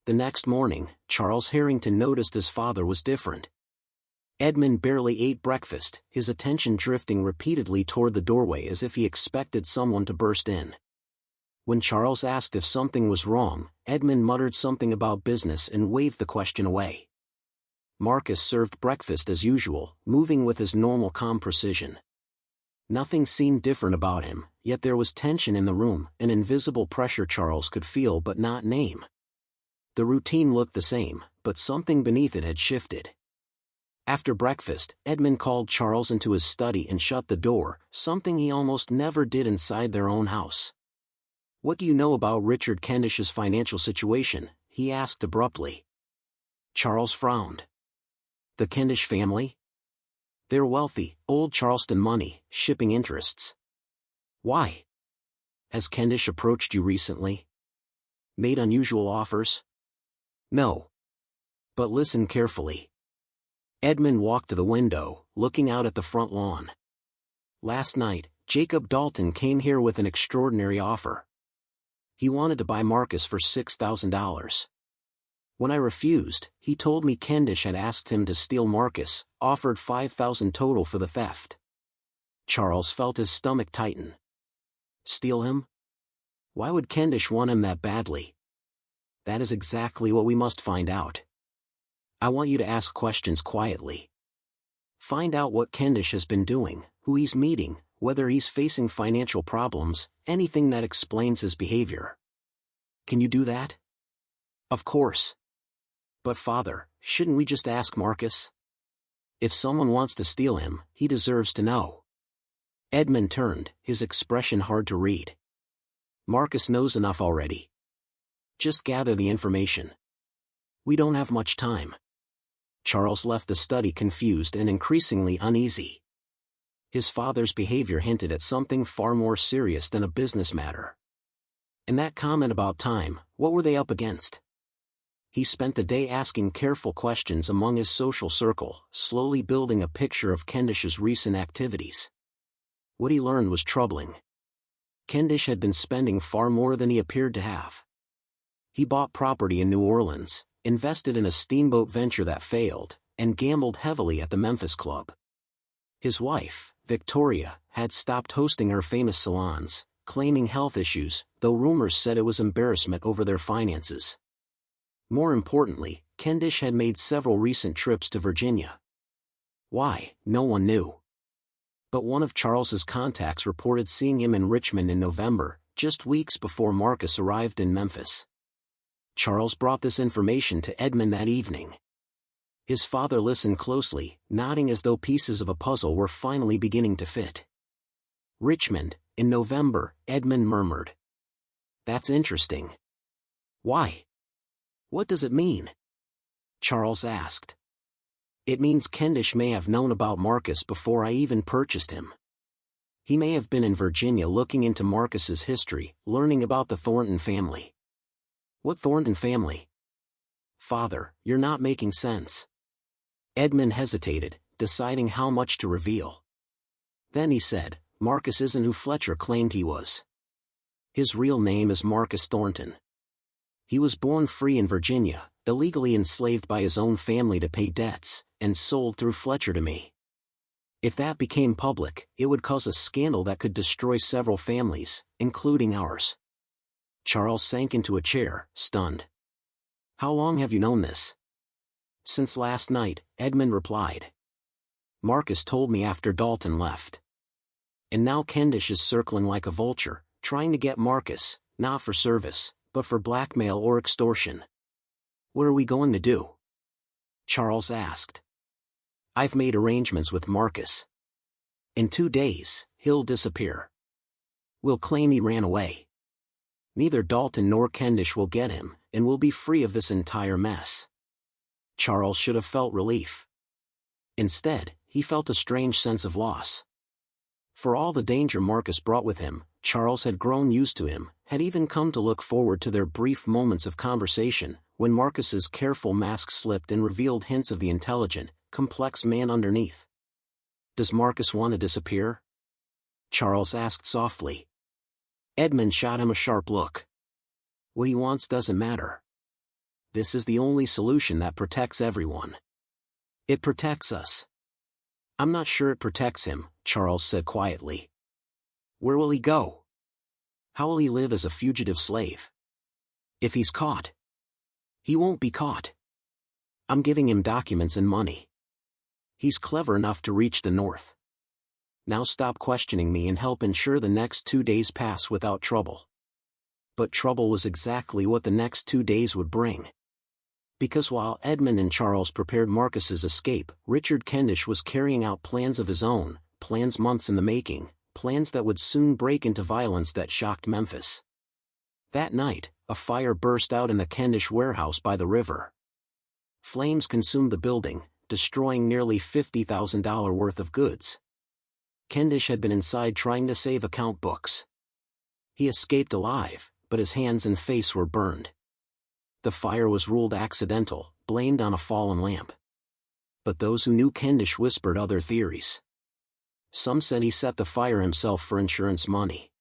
The next morning, Charles Harrington noticed his father was different. Edmund barely ate breakfast, his attention drifting repeatedly toward the doorway as if he expected someone to burst in. When Charles asked if something was wrong, Edmund muttered something about business and waved the question away. Marcus served breakfast as usual, moving with his normal calm precision. Nothing seemed different about him, yet there was tension in the room, an invisible pressure Charles could feel but not name. The routine looked the same, but something beneath it had shifted. After breakfast, Edmund called Charles into his study and shut the door, something he almost never did inside their own house. "What do you know about Richard Kendish's financial situation?" he asked abruptly. Charles frowned. "The Kendish family? They're wealthy, old Charleston money, shipping interests. Why? Has Kendish approached you recently? Made unusual offers?" "No. But listen carefully." Edmund walked to the window, looking out at the front lawn. "Last night, Jacob Dalton came here with an extraordinary offer. He wanted to buy Marcus for $6,000. When I refused, he told me Kendish had asked him to steal Marcus, offered $5,000 total for the theft." Charles felt his stomach tighten. Steal him? Why would Kendish want him that badly? That is exactly what we must find out. I want you to ask questions quietly. Find out what Kendish has been doing, who he's meeting, whether he's facing financial problems, anything that explains his behavior. Can you do that? Of course. But father, shouldn't we just ask Marcus? If someone wants to steal him, he deserves to know. Edmund turned, his expression hard to read. Marcus knows enough already. Just gather the information. We don't have much time. Charles left the study confused and increasingly uneasy. His father's behavior hinted at something far more serious than a business matter. And that comment about time, what were they up against? He spent the day asking careful questions among his social circle, slowly building a picture of Kendish's recent activities. What he learned was troubling. Kendish had been spending far more than he appeared to have. He bought property in New Orleans, invested in a steamboat venture that failed, and gambled heavily at the Memphis club. His wife, Victoria, had stopped hosting her famous salons, claiming health issues, though rumors said it was embarrassment over their finances. More importantly, Kendish had made several recent trips to Virginia. Why, no one knew. But one of Charles's contacts reported seeing him in Richmond in November, just weeks before Marcus arrived in Memphis. Charles brought this information to Edmund that evening. His father listened closely, nodding as though pieces of a puzzle were finally beginning to fit. Richmond, in November, Edmund murmured. That's interesting. Why? What does it mean? Charles asked. It means Kendish may have known about Marcus before I even purchased him. He may have been in Virginia looking into Marcus's history, learning about the Thornton family. What Thornton family? Father, you're not making sense. Edmund hesitated, deciding how much to reveal. Then he said, Marcus isn't who Fletcher claimed he was. His real name is Marcus Thornton. He was born free in Virginia, illegally enslaved by his own family to pay debts, and sold through Fletcher to me. If that became public, it would cause a scandal that could destroy several families, including ours. Charles sank into a chair, stunned. How long have you known this? Since last night, Edmund replied. Marcus told me after Dalton left. And now Kendish is circling like a vulture, trying to get Marcus, not for service, but for blackmail or extortion. What are we going to do? Charles asked. I've made arrangements with Marcus. In 2 days, he'll disappear. We'll claim he ran away. Neither Dalton nor Kendish will get him, and we'll be free of this entire mess. Charles should have felt relief. Instead, he felt a strange sense of loss. For all the danger Marcus brought with him, Charles had grown used to him, had even come to look forward to their brief moments of conversation, when Marcus's careful mask slipped and revealed hints of the intelligent, complex man underneath. "Does Marcus want to disappear?" Charles asked softly. Edmund shot him a sharp look. "What he wants doesn't matter. This is the only solution that protects everyone. It protects us." "I'm not sure it protects him," Charles said quietly. "Where will he go? How will he live as a fugitive slave? If he's caught?" "He won't be caught. I'm giving him documents and money. He's clever enough to reach the north. Now stop questioning me and help ensure the next 2 days pass without trouble." But trouble was exactly what the next 2 days would bring. Because while Edmund and Charles prepared Marcus's escape, Richard Kendish was carrying out plans of his own, plans months in the making, plans that would soon break into violence that shocked Memphis. That night, a fire burst out in the Kendish warehouse by the river. Flames consumed the building, destroying nearly $50,000 worth of goods. Kendish had been inside trying to save account books. He escaped alive, but his hands and face were burned. The fire was ruled accidental, blamed on a fallen lamp. But those who knew Kendish whispered other theories. Some said he set the fire himself for insurance money.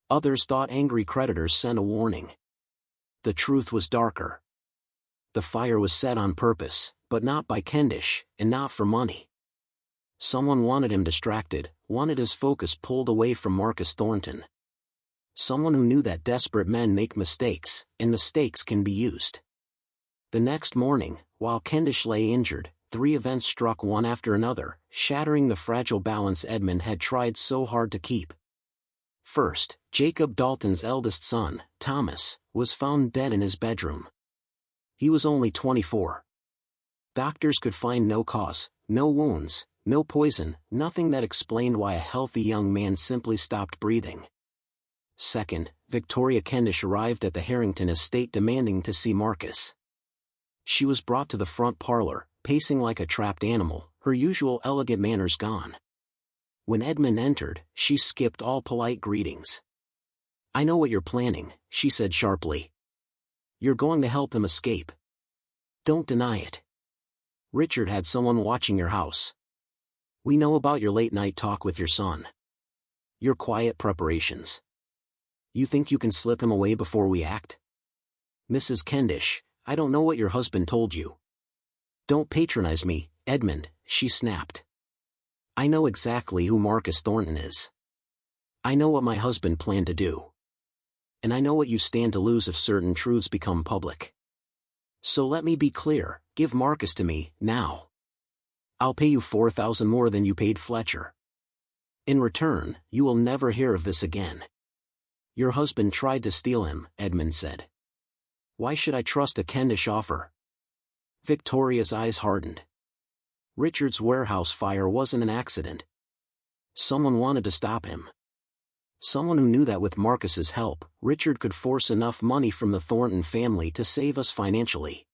Others thought angry creditors sent a warning. The truth was darker. The fire was set on purpose, but not by Kendish, and not for money. Someone wanted him distracted, wanted his focus pulled away from Marcus Thornton. Someone who knew that desperate men make mistakes, and mistakes can be used. The next morning, while Kendish lay injured, 3 events struck one after another, shattering the fragile balance Edmund had tried so hard to keep. First, Jacob Dalton's eldest son, Thomas, was found dead in his bedroom. He was only 24. Doctors could find no cause, no wounds, no poison, nothing that explained why a healthy young man simply stopped breathing. Second, Victoria Kendish arrived at the Harrington estate demanding to see Marcus. She was brought to the front parlor, pacing like a trapped animal, her usual elegant manners gone. When Edmund entered, she skipped all polite greetings. "I know what you're planning," she said sharply. "You're going to help him escape. Don't deny it. Richard had someone watching your house. We know about your late-night talk with your son. Your quiet preparations. You think you can slip him away before we act? Mrs. Kendish, I don't know what your husband told you." "Don't patronize me, Edmund," she snapped. "I know exactly who Marcus Thornton is. I know what my husband planned to do. And I know what you stand to lose if certain truths become public. So let me be clear, give Marcus to me, now. I'll pay you $4,000 more than you paid Fletcher. In return, you will never hear of this again." "Your husband tried to steal him," Edmund said. "Why should I trust a Kendish offer?" Victoria's eyes hardened. Richard's warehouse fire wasn't an accident. Someone wanted to stop him. Someone who knew that with Marcus's help, Richard could force enough money from the Thornton family to save us financially.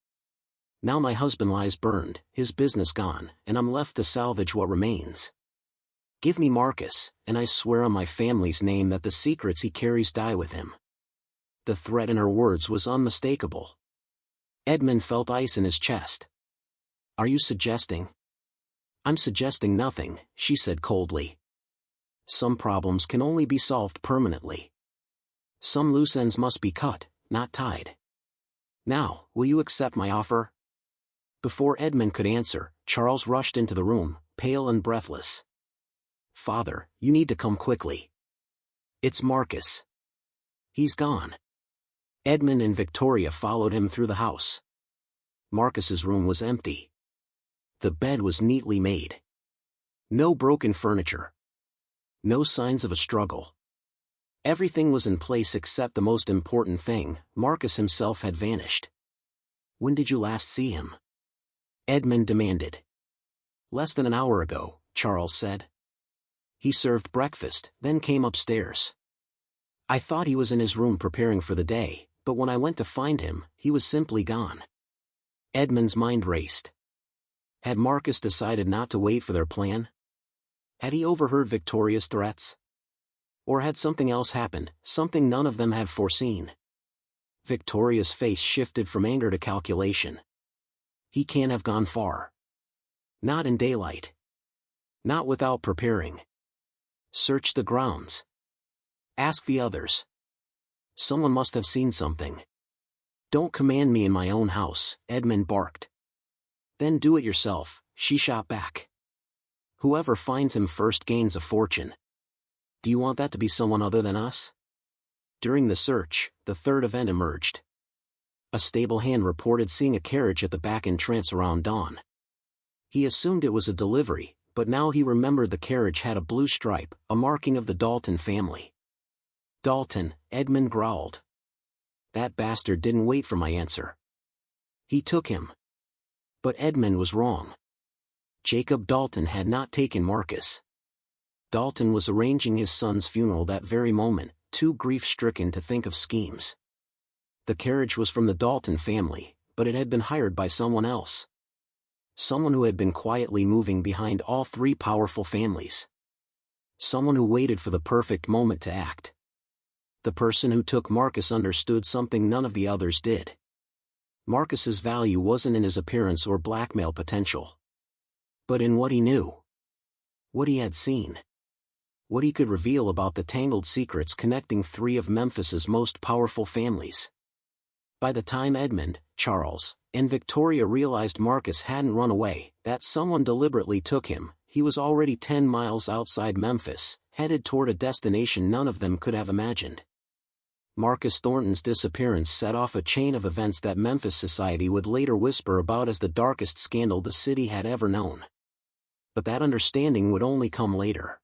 Now my husband lies burned, his business gone, and I'm left to salvage what remains. Give me Marcus, and I swear on my family's name that the secrets he carries die with him. The threat in her words was unmistakable. Edmund felt ice in his chest. "Are you suggesting?" "I'm suggesting nothing," she said coldly. "Some problems can only be solved permanently. Some loose ends must be cut, not tied. Now, will you accept my offer?" Before Edmund could answer, Charles rushed into the room, pale and breathless. "Father, you need to come quickly. It's Marcus. He's gone." Edmund and Victoria followed him through the house. Marcus's room was empty. The bed was neatly made. No broken furniture. No signs of a struggle. Everything was in place except the most important thing, Marcus himself had vanished. "When did you last see him?" Edmund demanded. "Less than an hour ago," Charles said. "He served breakfast, then came upstairs. I thought he was in his room preparing for the day, but when I went to find him, he was simply gone." Edmund's mind raced. Had Marcus decided not to wait for their plan? Had he overheard Victoria's threats? Or had something else happened, something none of them had foreseen? Victoria's face shifted from anger to calculation. He can't have gone far. Not in daylight. Not without preparing. Search the grounds. Ask the others. Someone must have seen something. Don't command me in my own house, Edmund barked. Then do it yourself, she shot back. Whoever finds him first gains a fortune. Do you want that to be someone other than us? During the search, the third event emerged. A stable hand reported seeing a carriage at the back entrance around dawn. He assumed it was a delivery, but now he remembered the carriage had a blue stripe, a marking of the Dalton family. Dalton, Edmund growled. That bastard didn't wait for my answer. He took him. But Edmund was wrong. Jacob Dalton had not taken Marcus. Dalton was arranging his son's funeral that very moment, too grief-stricken to think of schemes. The carriage was from the Dalton family, but it had been hired by someone else. Someone who had been quietly moving behind all three powerful families. Someone who waited for the perfect moment to act. The person who took Marcus understood something none of the others did. Marcus's value wasn't in his appearance or blackmail potential, but in what he knew. What he had seen. What he could reveal about the tangled secrets connecting three of Memphis's most powerful families. By the time Edmund, Charles, and Victoria realized Marcus hadn't run away, that someone deliberately took him, he was already 10 miles outside Memphis, headed toward a destination none of them could have imagined. Marcus Thornton's disappearance set off a chain of events that Memphis society would later whisper about as the darkest scandal the city had ever known. But that understanding would only come later.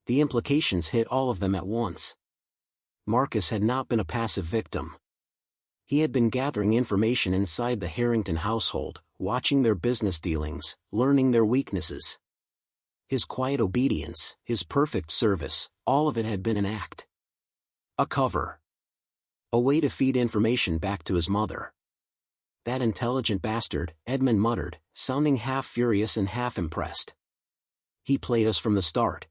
The implications hit all of them at once. Marcus had not been a passive victim. He had been gathering information inside the Harrington household, watching their business dealings, learning their weaknesses. His quiet obedience, his perfect service, all of it had been an act. A cover. A way to feed information back to his mother. That intelligent bastard, Edmund muttered, sounding half furious and half impressed. He played us from the start.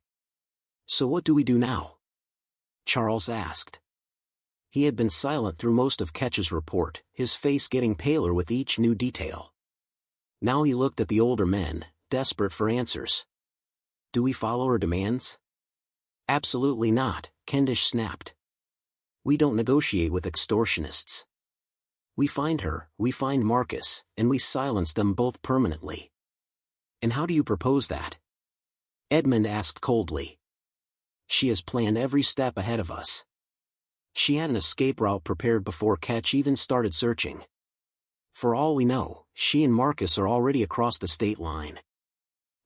So what do we do now? Charles asked. He had been silent through most of Ketch's report, his face getting paler with each new detail. Now he looked at the older men, desperate for answers. Do we follow her demands? Absolutely not, Kendish snapped. We don't negotiate with extortionists. We find her, we find Marcus, and we silence them both permanently. And how do you propose that? Edmund asked coldly. She has planned every step ahead of us. She had an escape route prepared before Ketch even started searching. For all we know, she and Marcus are already across the state line.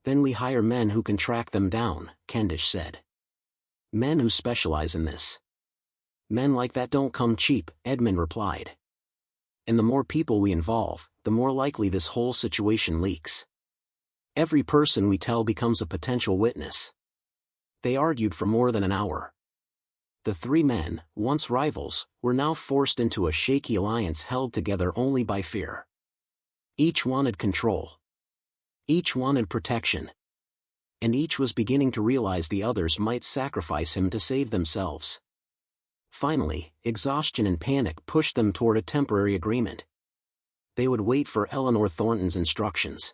Then we hire men who can track them down, Kendish said. Men who specialize in this. Men like that don't come cheap, Edmund replied. And the more people we involve, the more likely this whole situation leaks. Every person we tell becomes a potential witness. They argued for more than an hour. The three men, once rivals, were now forced into a shaky alliance held together only by fear. Each wanted control. Each wanted protection. And each was beginning to realize the others might sacrifice him to save themselves. Finally, exhaustion and panic pushed them toward a temporary agreement. They would wait for Eleanor Thornton's instructions.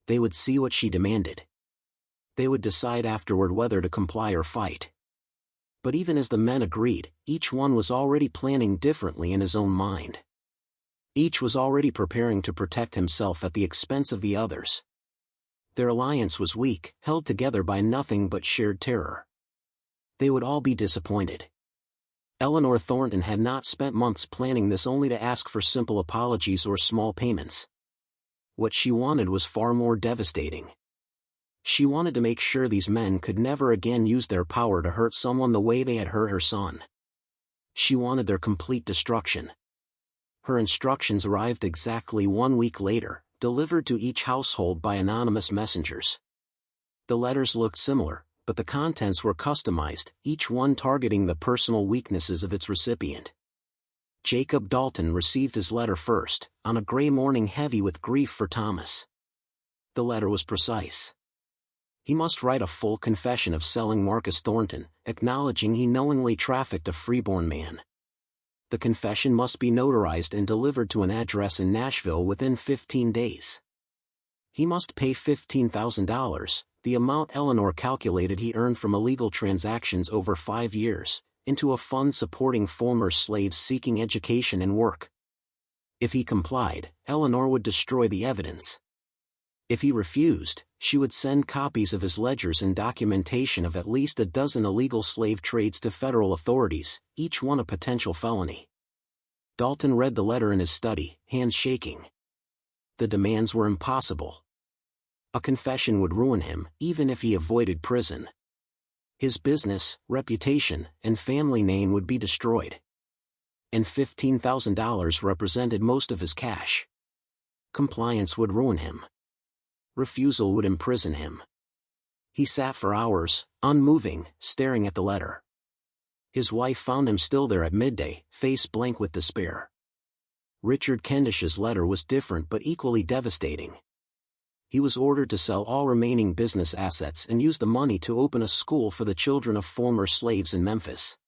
They would see what she demanded. They would decide afterward whether to comply or fight. But even as the men agreed, each one was already planning differently in his own mind. Each was already preparing to protect himself at the expense of the others. Their alliance was weak, held together by nothing but shared terror. They would all be disappointed. Eleanor Thornton had not spent months planning this only to ask for simple apologies or small payments. What she wanted was far more devastating. She wanted to make sure these men could never again use their power to hurt someone the way they had hurt her son. She wanted their complete destruction. Her instructions arrived exactly 1 week later, delivered to each household by anonymous messengers. The letters looked similar, but the contents were customized, each one targeting the personal weaknesses of its recipient. Jacob Dalton received his letter first, on a gray morning heavy with grief for Thomas. The letter was precise. He must write a full confession of selling Marcus Thornton, acknowledging he knowingly trafficked a freeborn man. The confession must be notarized and delivered to an address in Nashville within 15 days. He must pay $15,000, the amount Eleanor calculated he earned from illegal transactions over 5 years, into a fund supporting former slaves seeking education and work. If he complied, Eleanor would destroy the evidence. If he refused, she would send copies of his ledgers and documentation of at least a dozen illegal slave trades to federal authorities, each one a potential felony. Dalton read the letter in his study, hands shaking. The demands were impossible. A confession would ruin him, even if he avoided prison. His business, reputation, and family name would be destroyed. And $15,000 represented most of his cash. Compliance would ruin him. Refusal would imprison him. He sat for hours, unmoving, staring at the letter. His wife found him still there at midday, face blank with despair. Richard Kendish's letter was different but equally devastating. He was ordered to sell all remaining business assets and use the money to open a school for the children of former slaves in Memphis.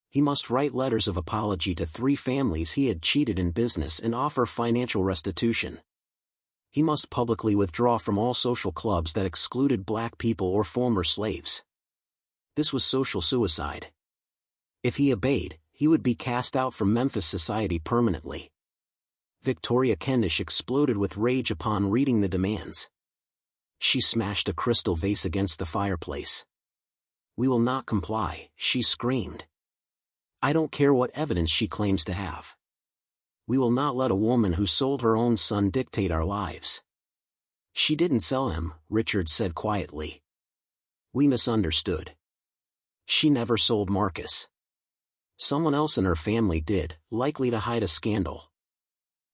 He must write letters of apology to 3 families he had cheated in business and offer financial restitution. He must publicly withdraw from all social clubs that excluded black people or former slaves. This was social suicide. If he obeyed, he would be cast out from Memphis society permanently. Victoria Kendish exploded with rage upon reading the demands. She smashed a crystal vase against the fireplace. "We will not comply," she screamed. "I don't care what evidence she claims to have. We will not let a woman who sold her own son dictate our lives." "She didn't sell him," Richard said quietly. "We misunderstood. She never sold Marcus. Someone else in her family did, likely to hide a scandal.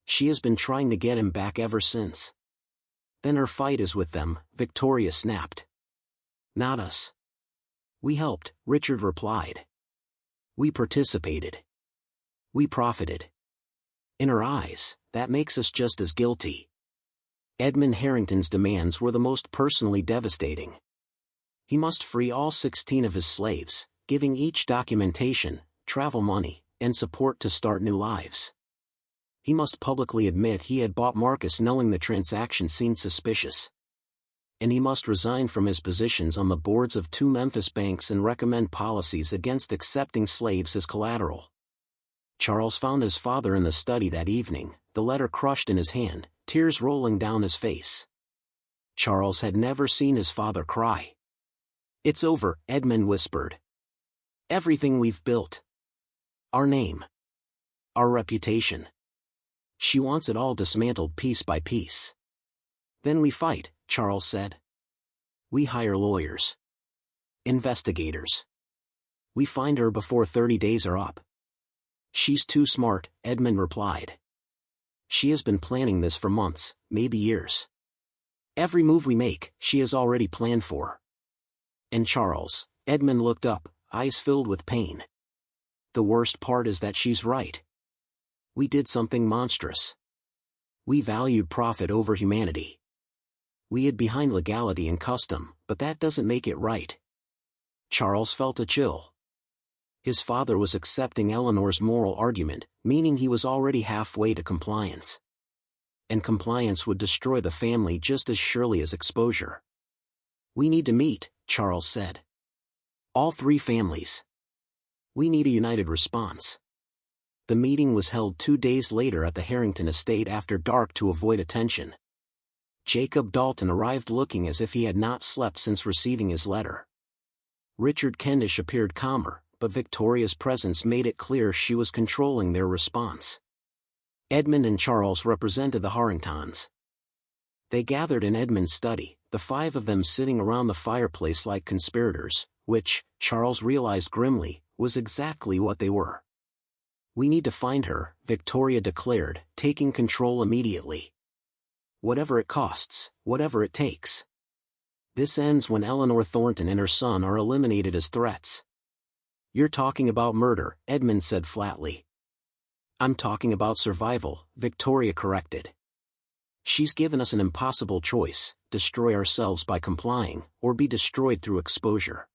She has been trying to get him back ever since." "Then her fight is with them," Victoria snapped. "Not us. We helped," Richard replied. "We participated. We profited. In her eyes, that makes us just as guilty." Edmund Harrington's demands were the most personally devastating. He must free all 16 of his slaves, giving each documentation, travel money, and support to start new lives. He must publicly admit he had bought Marcus knowing the transaction seemed suspicious. And he must resign from his positions on the boards of 2 Memphis banks and recommend policies against accepting slaves as collateral. Charles found his father in the study that evening, the letter crushed in his hand, tears rolling down his face. Charles had never seen his father cry. "It's over," Edmund whispered. "Everything we've built. Our name. Our reputation. She wants it all dismantled piece by piece." "Then we fight," Charles said. "We hire lawyers. Investigators. We find her before 30 days are up." "She's too smart," Edmund replied. "She has been planning this for months, maybe years. Every move we make, she has already planned for." "And Charles," Edmund looked up, eyes filled with pain. "The worst part is that she's right. We did something monstrous. We valued profit over humanity. We hid behind legality and custom, but that doesn't make it right." Charles felt a chill. His father was accepting Eleanor's moral argument, meaning he was already halfway to compliance. And compliance would destroy the family just as surely as exposure. "We need to meet," Charles said. "All 3 families. We need a united response." The meeting was held 2 days later at the Harrington estate after dark to avoid attention. Jacob Dalton arrived looking as if he had not slept since receiving his letter. Richard Kendish appeared calmer, but Victoria's presence made it clear she was controlling their response. Edmund and Charles represented the Harringtons. They gathered in Edmund's study, the 5 of them sitting around the fireplace like conspirators, which, Charles realized grimly, was exactly what they were. "We need to find her," Victoria declared, taking control immediately. "Whatever it costs, whatever it takes. This ends when Eleanor Thornton and her son are eliminated as threats." "You're talking about murder," Edmund said flatly. "I'm talking about survival," Victoria corrected. She's given us an impossible choice: destroy ourselves by complying, or be destroyed through exposure.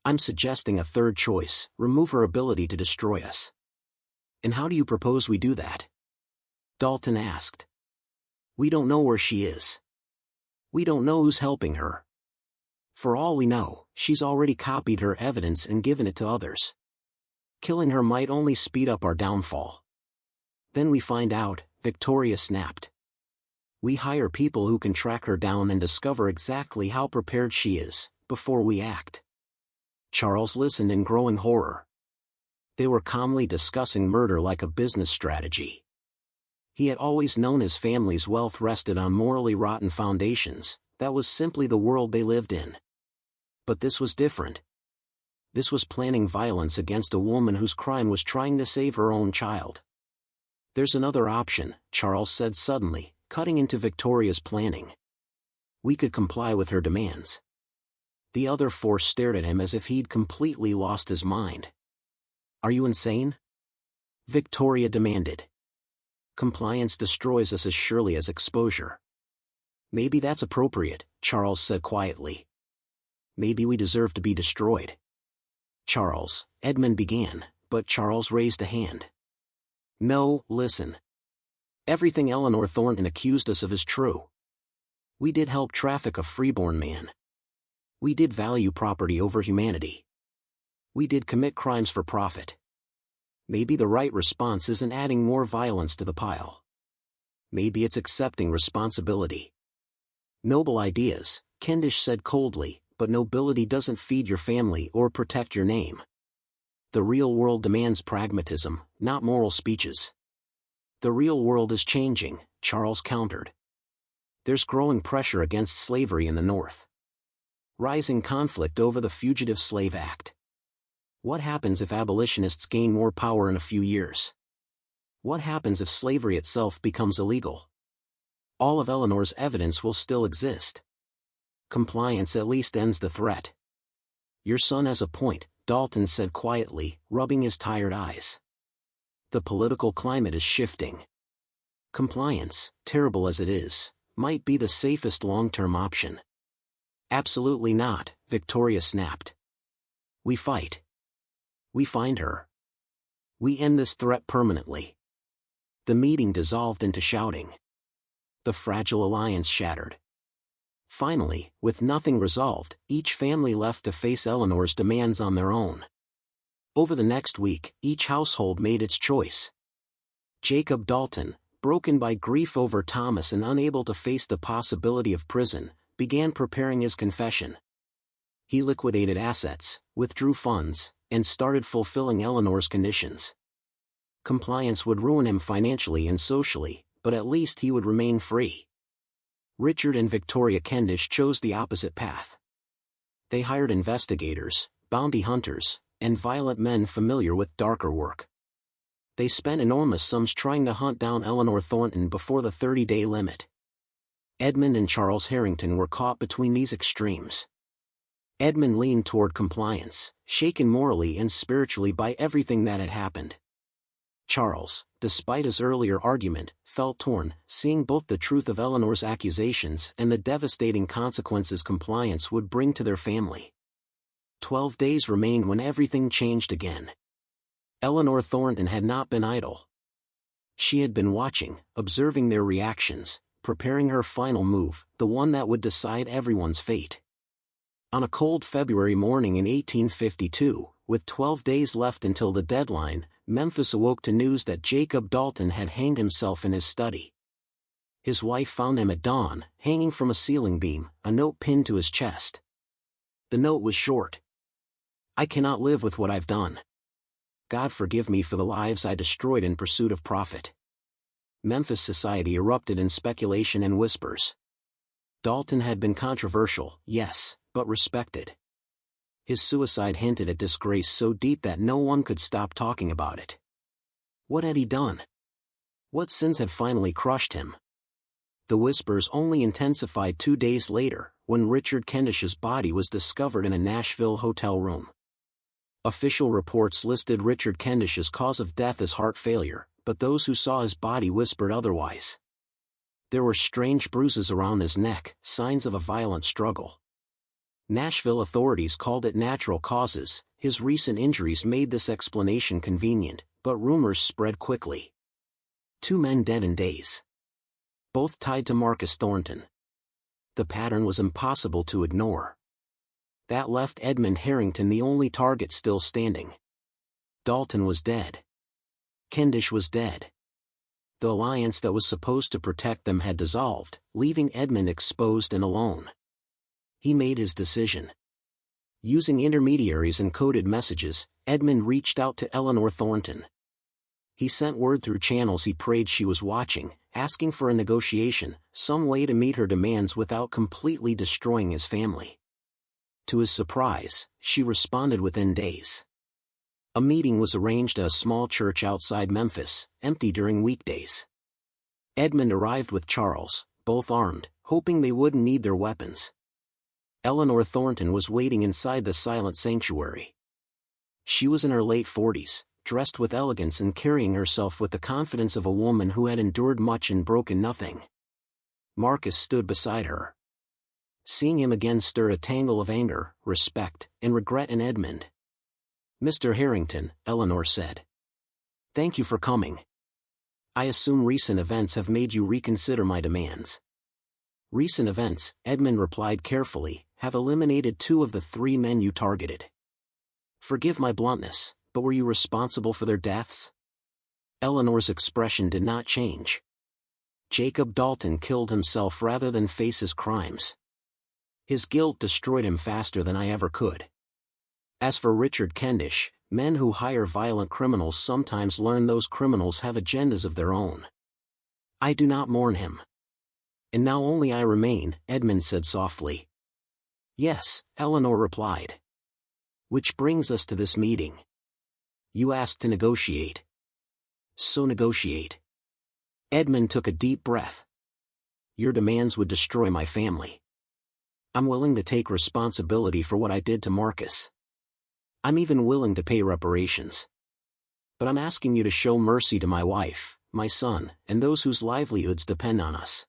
I'm suggesting a third choice: remove her ability to destroy us. And how do you propose we do that? Dalton asked. We don't know where she is. We don't know who's helping her. For all we know, she's already copied her evidence and given it to others. Killing her might only speed up our downfall. Then we find out, Victoria snapped. We hire people who can track her down and discover exactly how prepared she is, before we act. Charles listened in growing horror. They were calmly discussing murder like a business strategy. He had always known his family's wealth rested on morally rotten foundations. That was simply the world they lived in. But this was different. This was planning violence against a woman whose crime was trying to save her own child. There's another option, Charles said suddenly, cutting into Victoria's planning. We could comply with her demands. The other four stared at him as if he'd completely lost his mind. Are you insane? Victoria demanded. Compliance destroys us as surely as exposure. Maybe that's appropriate, Charles said quietly. Maybe we deserve to be destroyed. Charles, Edmund began, but Charles raised a hand. No, listen. Everything Eleanor Thornton accused us of is true. We did help traffic a freeborn man. We did value property over humanity. We did commit crimes for profit. Maybe the right response isn't adding more violence to the pile. Maybe it's accepting responsibility. Noble ideas, Kendish said coldly, but nobility doesn't feed your family or protect your name. The real world demands pragmatism, not moral speeches. The real world is changing, Charles countered. There's growing pressure against slavery in the North. Rising conflict over the Fugitive Slave Act. What happens if abolitionists gain more power in a few years? What happens if slavery itself becomes illegal? All of Eleanor's evidence will still exist. Compliance at least ends the threat. Your son has a point, Dalton said quietly, rubbing his tired eyes. The political climate is shifting. Compliance, terrible as it is, might be the safest long-term option. Absolutely not, Victoria snapped. We fight. We find her. We end this threat permanently. The meeting dissolved into shouting. The fragile alliance shattered. Finally, with nothing resolved, each family left to face Eleanor's demands on their own. Over the next week, each household made its choice. Jacob Dalton, broken by grief over Thomas and unable to face the possibility of prison, began preparing his confession. He liquidated assets, withdrew funds, and started fulfilling Eleanor's conditions. Compliance would ruin him financially and socially, but at least he would remain free. Richard and Victoria Kendish chose the opposite path. They hired investigators, bounty hunters, and violent men familiar with darker work. They spent enormous sums trying to hunt down Eleanor Thornton before the 30-day limit. Edmund and Charles Harrington were caught between these extremes. Edmund leaned toward compliance, shaken morally and spiritually by everything that had happened. Charles, despite his earlier argument, felt torn, seeing both the truth of Eleanor's accusations and the devastating consequences compliance would bring to their family. 12 days remained when everything changed again. Eleanor Thornton had not been idle. She had been watching, observing their reactions, preparing her final move, the one that would decide everyone's fate. On a cold February morning in 1852, with 12 days left until the deadline, Memphis awoke to news that Jacob Dalton had hanged himself in his study. His wife found him at dawn, hanging from a ceiling beam, a note pinned to his chest. The note was short. I cannot live with what I've done. God forgive me for the lives I destroyed in pursuit of profit. Memphis society erupted in speculation and whispers. Dalton had been controversial, yes, but respected. His suicide hinted at disgrace so deep that no one could stop talking about it. What had he done? What sins had finally crushed him? The whispers only intensified 2 days later, when Richard Kendish's body was discovered in a Nashville hotel room. Official reports listed Richard Kendish's cause of death as heart failure, but those who saw his body whispered otherwise. There were strange bruises around his neck, signs of a violent struggle. Nashville authorities called it natural causes. His recent injuries made this explanation convenient, but rumors spread quickly. 2 men dead in days. Both tied to Marcus Thornton. The pattern was impossible to ignore. That left Edmund Harrington the only target still standing. Dalton was dead. Kendish was dead. The alliance that was supposed to protect them had dissolved, leaving Edmund exposed and alone. He made his decision. Using intermediaries and coded messages, Edmund reached out to Eleanor Thornton. He sent word through channels he prayed she was watching, asking for a negotiation, some way to meet her demands without completely destroying his family. To his surprise, she responded within days. A meeting was arranged at a small church outside Memphis, empty during weekdays. Edmund arrived with Charles, both armed, hoping they wouldn't need their weapons. Eleanor Thornton was waiting inside the silent sanctuary. She was in her late 40s, dressed with elegance and carrying herself with the confidence of a woman who had endured much and broken nothing. Marcus stood beside her. Seeing him again stirred a tangle of anger, respect, and regret in Edmund. "Mr. Harrington," Eleanor said. "Thank you for coming. I assume recent events have made you reconsider my demands." "Recent events," Edmund replied carefully, "have eliminated 2 of the 3 men you targeted. Forgive my bluntness, but were you responsible for their deaths?" Eleanor's expression did not change. "Jacob Dalton killed himself rather than face his crimes. His guilt destroyed him faster than I ever could. As for Richard Kendish, men who hire violent criminals sometimes learn those criminals have agendas of their own. I do not mourn him. And now only I remain," Edmund said softly. "Yes," Eleanor replied. "Which brings us to this meeting. You asked to negotiate. So negotiate." Edmund took a deep breath. "Your demands would destroy my family. I'm willing to take responsibility for what I did to Marcus. I'm even willing to pay reparations. But I'm asking you to show mercy to my wife, my son, and those whose livelihoods depend on us.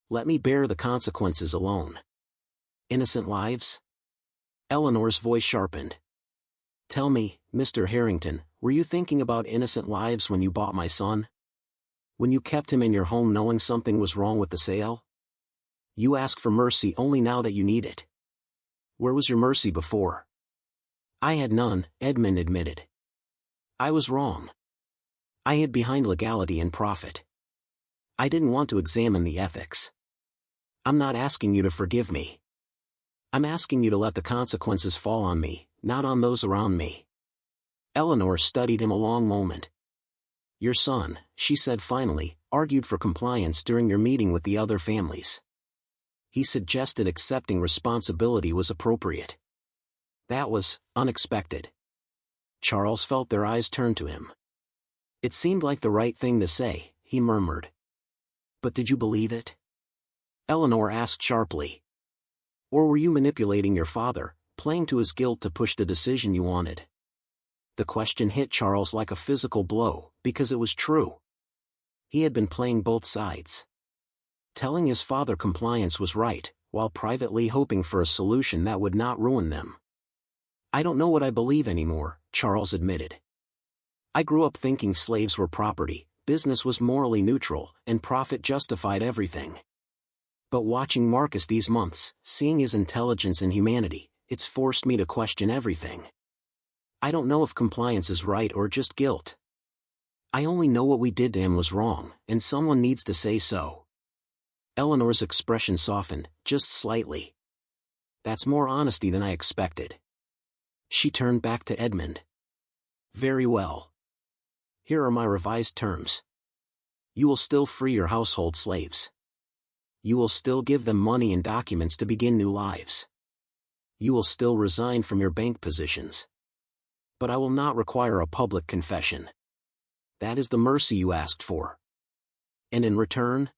Let me bear the consequences alone." "Innocent lives?" Eleanor's voice sharpened. "Tell me, Mr. Harrington, were you thinking about innocent lives when you bought my son? When you kept him in your home knowing something was wrong with the sale? You ask for mercy only now that you need it. Where was your mercy before?" "I had none," Edmund admitted. "I was wrong. I hid behind legality and profit. I didn't want to examine the ethics. I'm not asking you to forgive me. I'm asking you to let the consequences fall on me, not on those around me." Eleanor studied him a long moment. "Your son," she said finally, "argued for compliance during your meeting with the other families. He suggested accepting responsibility was appropriate. That was unexpected." Charles felt their eyes turn to him. "It seemed like the right thing to say," he murmured. "But did you believe it?" Eleanor asked sharply. "Or were you manipulating your father, playing to his guilt to push the decision you wanted?" The question hit Charles like a physical blow, because it was true. He had been playing both sides. Telling his father compliance was right, while privately hoping for a solution that would not ruin them. "I don't know what I believe anymore," Charles admitted. "I grew up thinking slaves were property, business was morally neutral, and profit justified everything. But watching Marcus these months, seeing his intelligence and humanity, it's forced me to question everything. I don't know if compliance is right or just guilt. I only know what we did to him was wrong, and someone needs to say so." Eleanor's expression softened, just slightly. "That's more honesty than I expected." She turned back to Edmund. "Very well. Here are my revised terms. You will still free your household slaves. You will still give them money and documents to begin new lives. You will still resign from your bank positions. But I will not require a public confession. That is the mercy you asked for." "And in return?"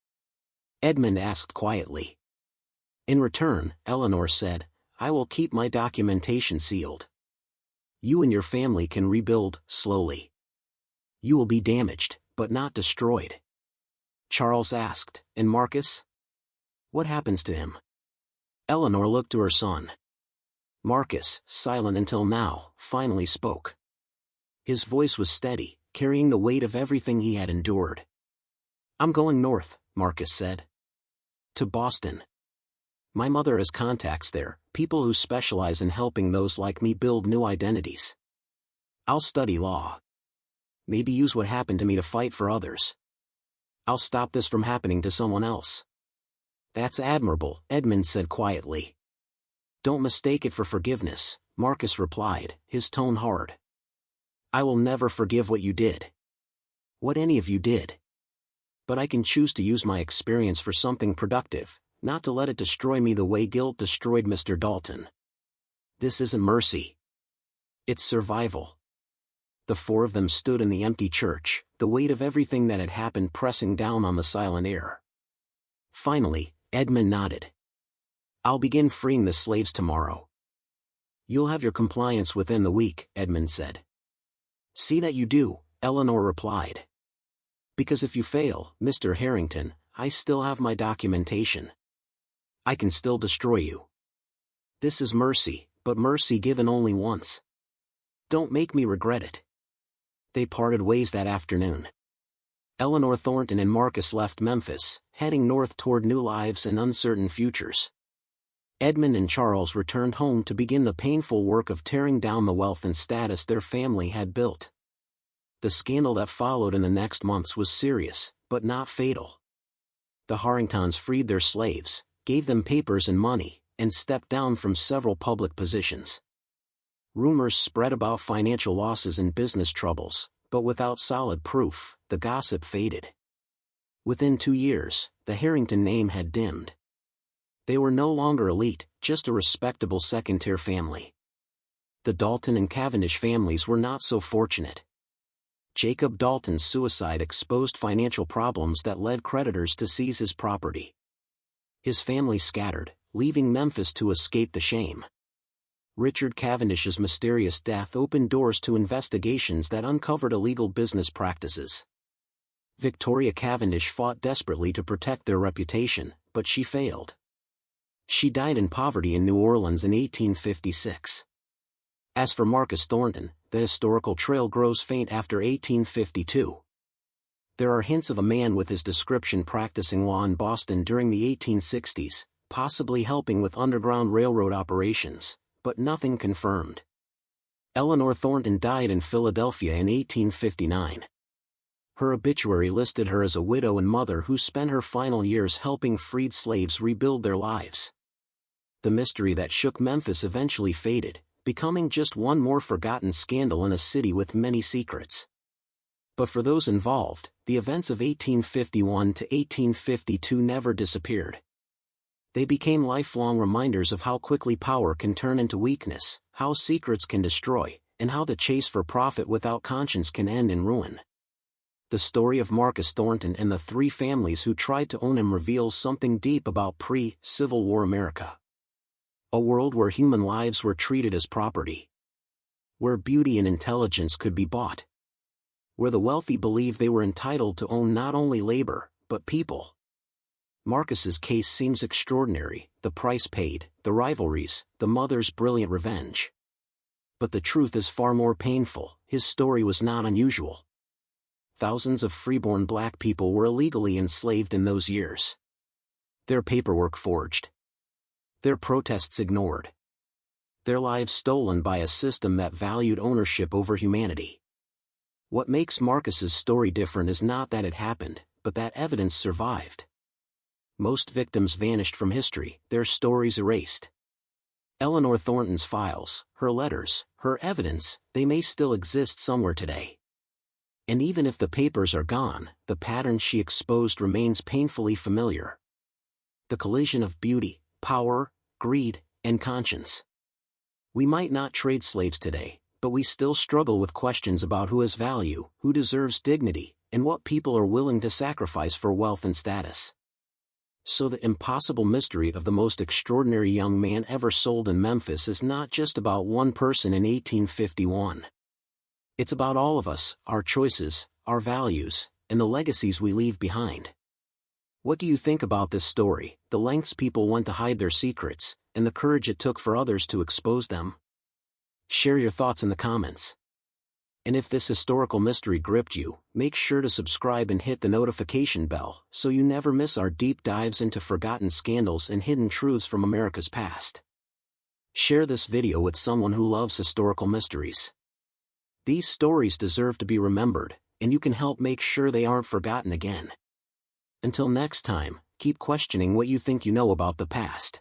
Edmund asked quietly. "In return," Eleanor said, "I will keep my documentation sealed. You and your family can rebuild, slowly. You will be damaged, but not destroyed. Charles asked, and Marcus? What happens to him? Eleanor looked to her son. Marcus, silent until now, finally spoke. His voice was steady, carrying the weight of everything he had endured. I'm going north, Marcus said. To Boston. My mother has contacts there, people who specialize in helping those like me build new identities. I'll study law. Maybe use what happened to me to fight for others. I'll stop this from happening to someone else. That's admirable, Edmund said quietly. Don't mistake it for forgiveness, Marcus replied, his tone hard. I will never forgive what you did. What any of you did. But I can choose to use my experience for something productive, not to let it destroy me the way guilt destroyed Mr. Dalton. This isn't mercy. It's survival. The four of them stood in the empty church, the weight of everything that had happened pressing down on the silent air. Finally, Edmund nodded. I'll begin freeing the slaves tomorrow. You'll have your compliance within the week, Edmund said. See that you do, Eleanor replied. Because if you fail, Mr. Harrington, I still have my documentation. I can still destroy you. This is mercy, but mercy given only once. Don't make me regret it. They parted ways that afternoon. Eleanor Thornton and Marcus left Memphis, heading north toward new lives and uncertain futures. Edmund and Charles returned home to begin the painful work of tearing down the wealth and status their family had built. The scandal that followed in the next months was serious, but not fatal. The Harringtons freed their slaves, gave them papers and money, and stepped down from several public positions. Rumors spread about financial losses and business troubles, but without solid proof, the gossip faded. Within 2 years, the Harrington name had dimmed. They were no longer elite, just a respectable second-tier family. The Dalton and Cavendish families were not so fortunate. Jacob Dalton's suicide exposed financial problems that led creditors to seize his property. His family scattered, leaving Memphis to escape the shame. Richard Cavendish's mysterious death opened doors to investigations that uncovered illegal business practices. Victoria Cavendish fought desperately to protect their reputation, but she failed. She died in poverty in New Orleans in 1856. As for Marcus Thornton, the historical trail grows faint after 1852. There are hints of a man with his description practicing law in Boston during the 1860s, possibly helping with Underground Railroad operations, but nothing confirmed. Eleanor Thornton died in Philadelphia in 1859. Her obituary listed her as a widow and mother who spent her final years helping freed slaves rebuild their lives. The mystery that shook Memphis eventually faded, becoming just one more forgotten scandal in a city with many secrets. But for those involved, the events of 1851 to 1852 never disappeared. They became lifelong reminders of how quickly power can turn into weakness, how secrets can destroy, and how the chase for profit without conscience can end in ruin. The story of Marcus Thornton and the 3 families who tried to own him reveals something deep about pre-Civil War America. A world where human lives were treated as property. Where beauty and intelligence could be bought. Where the wealthy believed they were entitled to own not only labor, but people. Marcus's case seems extraordinary, the price paid, the rivalries, the mother's brilliant revenge. But the truth is far more painful, his story was not unusual. Thousands of freeborn black people were illegally enslaved in those years. Their paperwork forged. Their protests ignored. Their lives stolen by a system that valued ownership over humanity. What makes Marcus's story different is not that it happened, but that evidence survived. Most victims vanished from history, their stories erased. Eleanor Thornton's files, her letters, her evidence, they may still exist somewhere today. And even if the papers are gone, the pattern she exposed remains painfully familiar. The collision of beauty, power, greed, and conscience. We might not trade slaves today, but we still struggle with questions about who has value, who deserves dignity, and what people are willing to sacrifice for wealth and status. So the impossible mystery of the most extraordinary young man ever sold in Memphis is not just about one person in 1851. It's about all of us, our choices, our values, and the legacies we leave behind. What do you think about this story, the lengths people went to hide their secrets, and the courage it took for others to expose them? Share your thoughts in the comments. And if this historical mystery gripped you, make sure to subscribe and hit the notification bell so you never miss our deep dives into forgotten scandals and hidden truths from America's past. Share this video with someone who loves historical mysteries. These stories deserve to be remembered, and you can help make sure they aren't forgotten again. Until next time, keep questioning what you think you know about the past.